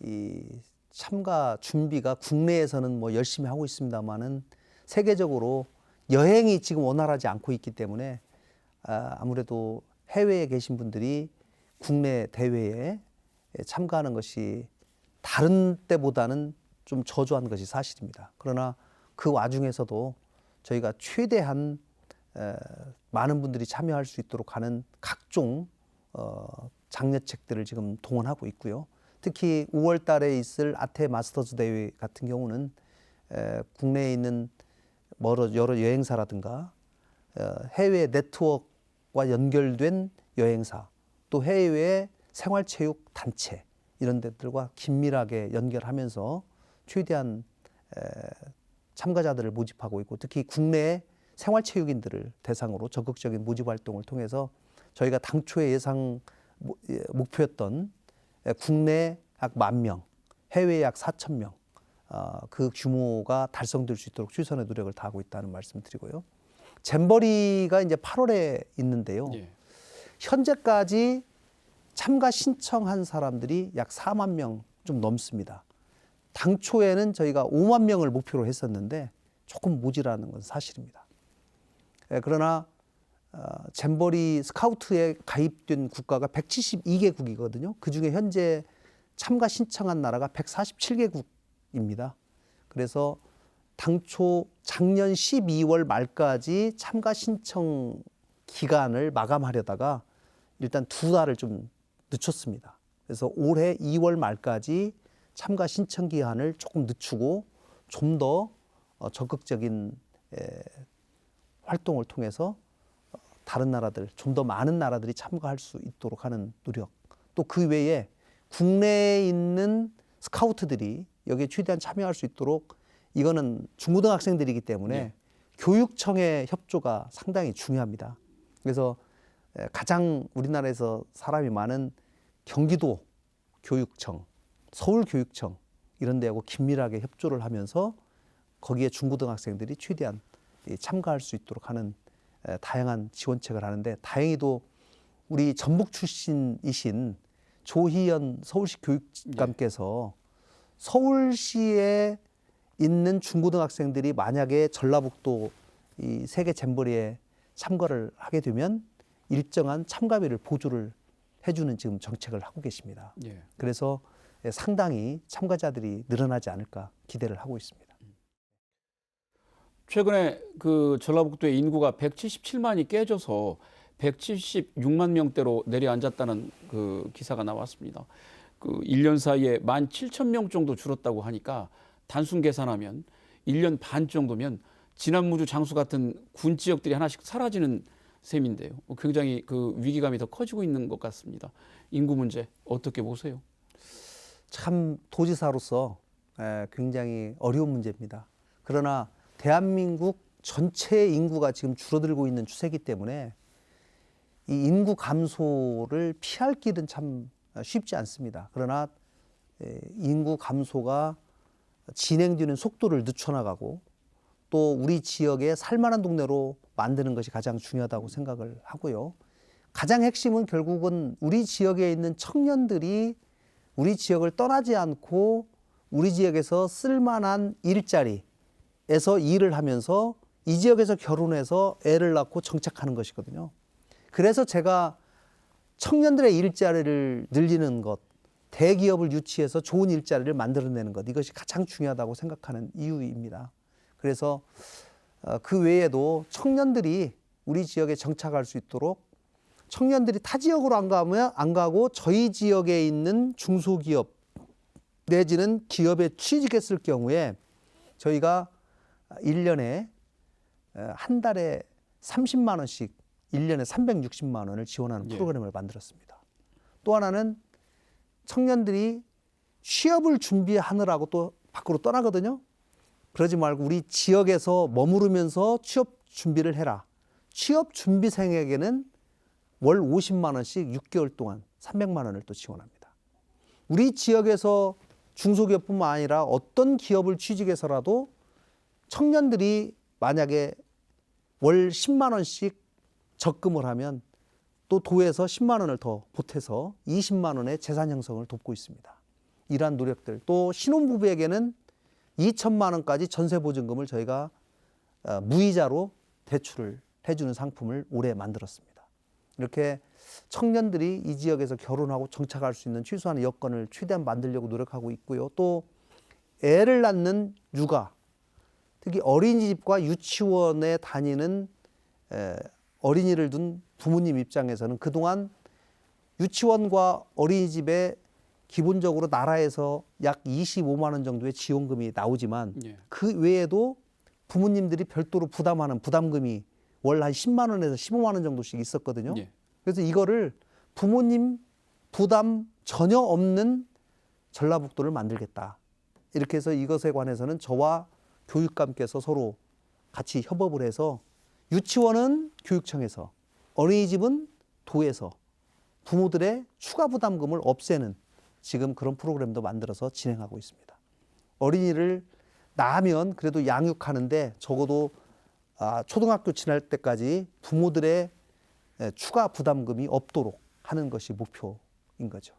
이 참가 준비가 국내에서는 뭐 열심히 하고 있습니다만은 세계적으로 여행이 지금 원활하지 않고 있기 때문에 아무래도 해외에 계신 분들이 국내 대회에 참가하는 것이 다른 때보다는 좀 저조한 것이 사실입니다. 그러나 그 와중에서도 저희가 최대한 많은 분들이 참여할 수 있도록 하는 각종 장려책들을 지금 동원하고 있고요. 특히 5월 달에 있을 아태 마스터즈 대회 같은 경우는 국내에 있는 여러 여행사라든가 해외 네트워크와 연결된 여행사, 또 해외 생활체육 단체 이런 데들과 긴밀하게 연결하면서 최대한 참가자들을 모집하고 있고, 특히 국내 생활체육인들을 대상으로 적극적인 모집 활동을 통해서 저희가 당초에 예상 목표였던 국내 약 10,000명, 해외 약 4,000명 그 규모가 달성될 수 있도록 최선의 노력을 다하고 있다는 말씀을 드리고요. 잼버리가 이제 8월에 있는데요. 예. 현재까지 참가 신청한 사람들이 약 4만 명 좀 넘습니다. 당초에는 저희가 5만 명을 목표로 했었는데 조금 모자라는 건 사실입니다. 그러나 잼버리 스카우트에 가입된 국가가 172개국이거든요. 그중에 현재 참가 신청한 나라가 147개국입니다. 그래서 당초 작년 12월 말까지 참가 신청 기간을 마감하려다가 일단 2달을 좀 늦췄습니다. 그래서 올해 2월 말까지 참가 신청 기한을 조금 늦추고 좀 더 적극적인 활동을 통해서 다른 나라들, 좀 더 많은 나라들이 참가할 수 있도록 하는 노력, 또 그 외에 국내에 있는 스카우트들이 여기에 최대한 참여할 수 있도록, 이거는 중고등학생들이기 때문에 예. 교육청의 협조가 상당히 중요합니다. 그래서 가장 우리나라에서 사람이 많은 경기도 교육청, 서울 교육청 이런 데하고 긴밀하게 협조를 하면서 거기에 중고등학생들이 최대한 참가할 수 있도록 하는 다양한 지원책을 하는데, 다행히도 우리 전북 출신이신 조희연 서울시 교육감께서 서울시에 있는 중고등학생들이 만약에 전라북도 이 세계 잼버리에 참가를 하게 되면 일정한 참가비를 보조를 해주는 지금 정책을 하고 계십니다. 예. 그래서 상당히 참가자들이 늘어나지 않을까 기대를 하고 있습니다. 최근에 그 전라북도의 인구가 177만이 깨져서 176만 명대로 내려앉았다는 그 기사가 나왔습니다. 그 1년 사이에 17,000명 정도 줄었다고 하니까 단순 계산하면 1년 반 정도면 진안무주 장수 같은 군 지역들이 하나씩 사라지는 셈인데요. 굉장히 그 위기감이 더 커지고 있는 것 같습니다. 인구 문제 어떻게 보세요? 참 도지사로서 굉장히 어려운 문제입니다. 그러나 대한민국 전체 인구가 지금 줄어들고 있는 추세이기 때문에 이 인구 감소를 피할 길은 참 쉽지 않습니다. 그러나 인구 감소가 진행되는 속도를 늦춰나가고 또 우리 지역에 살만한 동네로 만드는 것이 가장 중요하다고 생각을 하고요. 가장 핵심은 결국은 우리 지역에 있는 청년들이 우리 지역을 떠나지 않고 우리 지역에서 쓸만한 일자리에서 일을 하면서 이 지역에서 결혼해서 애를 낳고 정착하는 것이거든요. 그래서 제가 청년들의 일자리를 늘리는 것, 대기업을 유치해서 좋은 일자리를 만들어내는 것, 이것이 가장 중요하다고 생각하는 이유입니다. 그래서 그 외에도 청년들이 우리 지역에 정착할 수 있도록 청년들이 타 지역으로 안 가고 저희 지역에 있는 중소기업 내지는 기업에 취직했을 경우에 저희가 1년에 한 달에 30만 원씩 1년에 360만 원을 지원하는 프로그램을 만들었습니다. 또 하나는 청년들이 취업을 준비하느라고 또 밖으로 떠나거든요. 그러지 말고 우리 지역에서 머무르면서 취업 준비를 해라. 취업 준비생에게는 월 50만 원씩 6개월 동안 300만 원을 또 지원합니다. 우리 지역에서 중소기업뿐만 아니라 어떤 기업을 취직해서라도 청년들이 만약에 월 10만 원씩 적금을 하면 또 도에서 10만 원을 더 보태서 20만 원의 재산 형성을 돕고 있습니다. 이러한 노력들, 또 신혼부부에게는 2천만 원까지 전세보증금을 저희가 무이자로 대출을 해주는 상품을 올해 만들었습니다. 이렇게 청년들이 이 지역에서 결혼하고 정착할 수 있는 최소한의 여건을 최대한 만들려고 노력하고 있고요. 또 애를 낳는 육아, 특히 어린이집과 유치원에 다니는 어린이를 둔 부모님 입장에서는 그동안 유치원과 어린이집에 기본적으로 나라에서 약 25만 원 정도의 지원금이 나오지만 예. 그 외에도 부모님들이 별도로 부담하는 부담금이 월 한 10만 원에서 15만 원 정도씩 있었거든요. 예. 그래서 이거를 부모님 부담 전혀 없는 전라북도를 만들겠다. 이렇게 해서 이것에 관해서는 저와 교육감께서 서로 같이 협업을 해서 유치원은 교육청에서, 어린이집은 도에서 부모들의 추가 부담금을 없애는 지금 그런 프로그램도 만들어서 진행하고 있습니다. 어린이를 낳으면 그래도 양육하는데 적어도 초등학교 지날 때까지 부모들의 추가 부담금이 없도록 하는 것이 목표인 거죠.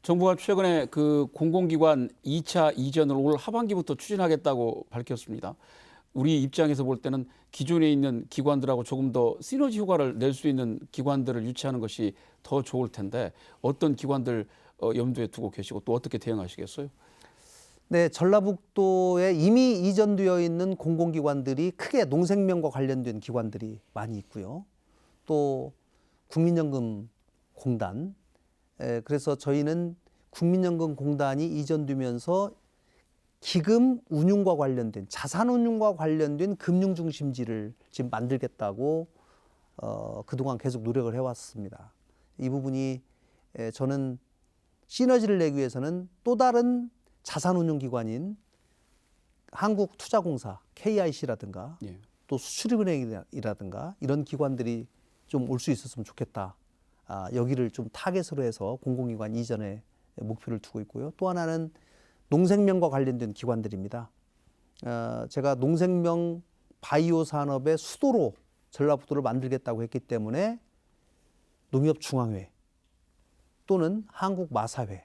정부가 최근에 그 공공기관 2차 이전을 올 하반기부터 추진하겠다고 밝혔습니다. 우리 입장에서 볼 때는 기존에 있는 기관들하고 조금 더 시너지 효과를 낼 수 있는 기관들을 유치하는 것이 더 좋을 텐데 어떤 기관들 염두에 두고 계시고 또 어떻게 대응하시겠어요? 네, 전라북도에 이미 이전되어 있는 공공기관들이 크게 농생명과 관련된 기관들이 많이 있고요. 또 국민연금공단, 그래서 저희는 국민연금공단이 이전되면서 기금 운용과 관련된 자산 운용과 관련된 금융 중심지를 지금 만들겠다고 그동안 계속 노력을 해왔습니다. 이 부분이 저는 시너지를 내기 위해서는 또 다른 자산운용기관인 한국투자공사 KIC라든가 예. 또 수출입은행이라든가 이런 기관들이 좀 올 수 있었으면 좋겠다. 여기를 좀 타겟으로 해서 공공기관 이전에 목표를 두고 있고요. 또 하나는 농생명과 관련된 기관들입니다. 제가 농생명 바이오 산업의 수도로 전라북도를 만들겠다고 했기 때문에 농협중앙회 또는 한국마사회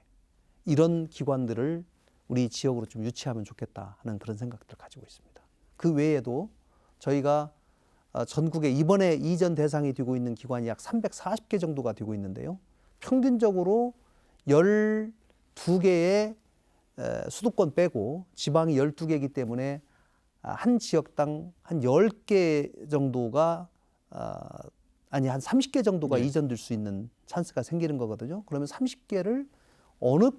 이런 기관들을 우리 지역으로 좀 유치하면 좋겠다 하는 그런 생각들을 가지고 있습니다. 그 외에도 저희가 전국에 이번에 이전 대상이 되고 있는 기관이 약 340개 정도가 되고 있는데요. 평균적으로 12개의 수도권 빼고 지방이 12개이기 때문에 한 지역당 한 10개 정도가 한 30개 정도가 네. 이전될 수 있는 찬스가 생기는 거거든요. 그러면 30개를 어느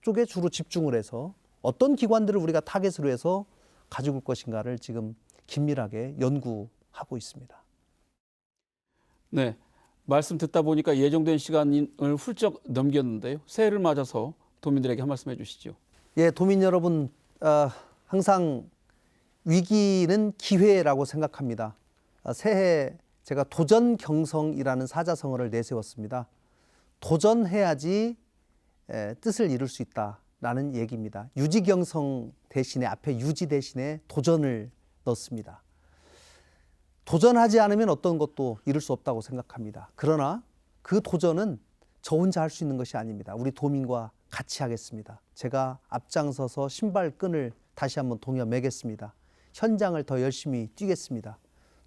쪽에 주로 집중을 해서 어떤 기관들을 우리가 타겟으로 해서 가지고 올 것인가를 지금 긴밀하게 연구하고 있습니다. 네, 말씀 듣다 보니까 예정된 시간을 훌쩍 넘겼는데요. 새해를 맞아서 도민들에게 한 말씀 해주시죠. 예, 도민 여러분, 항상 위기는 기회라고 생각합니다. 새해 제가 도전경성이라는 사자성어를 내세웠습니다. 도전해야지 뜻을 이룰 수 있다라는 얘기입니다. 유지경성 대신에 앞에 유지 대신에 도전을 넣습니다. 도전하지 않으면 어떤 것도 이룰 수 없다고 생각합니다. 그러나 그 도전은 저 혼자 할 수 있는 것이 아닙니다. 우리 도민과 같이 하겠습니다. 제가 앞장서서 신발끈을 다시 한번 동여 매겠습니다. 현장을 더 열심히 뛰겠습니다.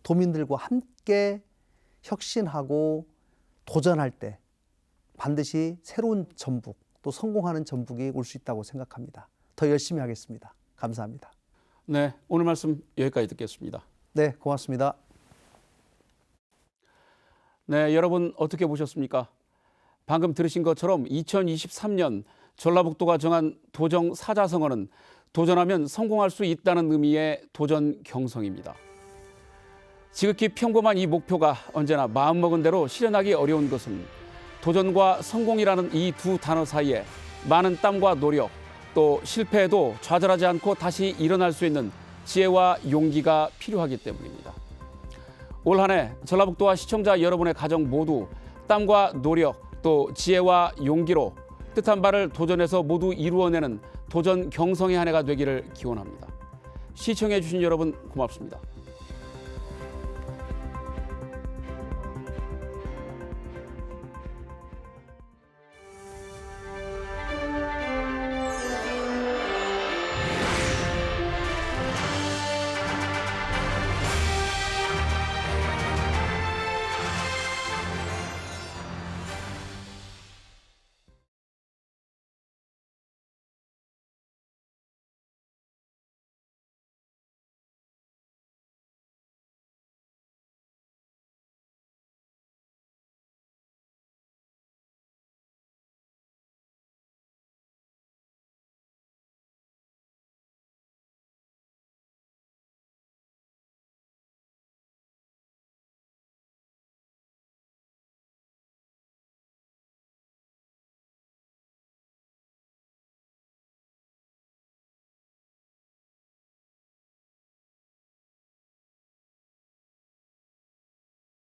도민들과 함께 혁신하고 도전할 때 반드시 새로운 전북 또 성공하는 전북이 올 수 있다고 생각합니다. 더 열심히 하겠습니다. 감사합니다. 네, 오늘 말씀 여기까지 듣겠습니다. 네, 고맙습니다. 네, 여러분 어떻게 보셨습니까? 방금 들으신 것처럼 2023년 전라북도가 정한 도정 사자성어는 도전하면 성공할 수 있다는 의미의 도전경성입니다. 지극히 평범한 이 목표가 언제나 마음먹은 대로 실현하기 어려운 것은 도전과 성공이라는 이 두 단어 사이에 많은 땀과 노력, 또 실패해도 좌절하지 않고 다시 일어날 수 있는 지혜와 용기가 필요하기 때문입니다. 올 한 해 전라북도와 시청자 여러분의 가정 모두 땀과 노력, 또 지혜와 용기로 뜻한 바를 도전해서 모두 이루어내는 도전 경성의 한 해가 되기를 기원합니다. 시청해 주신 여러분 고맙습니다.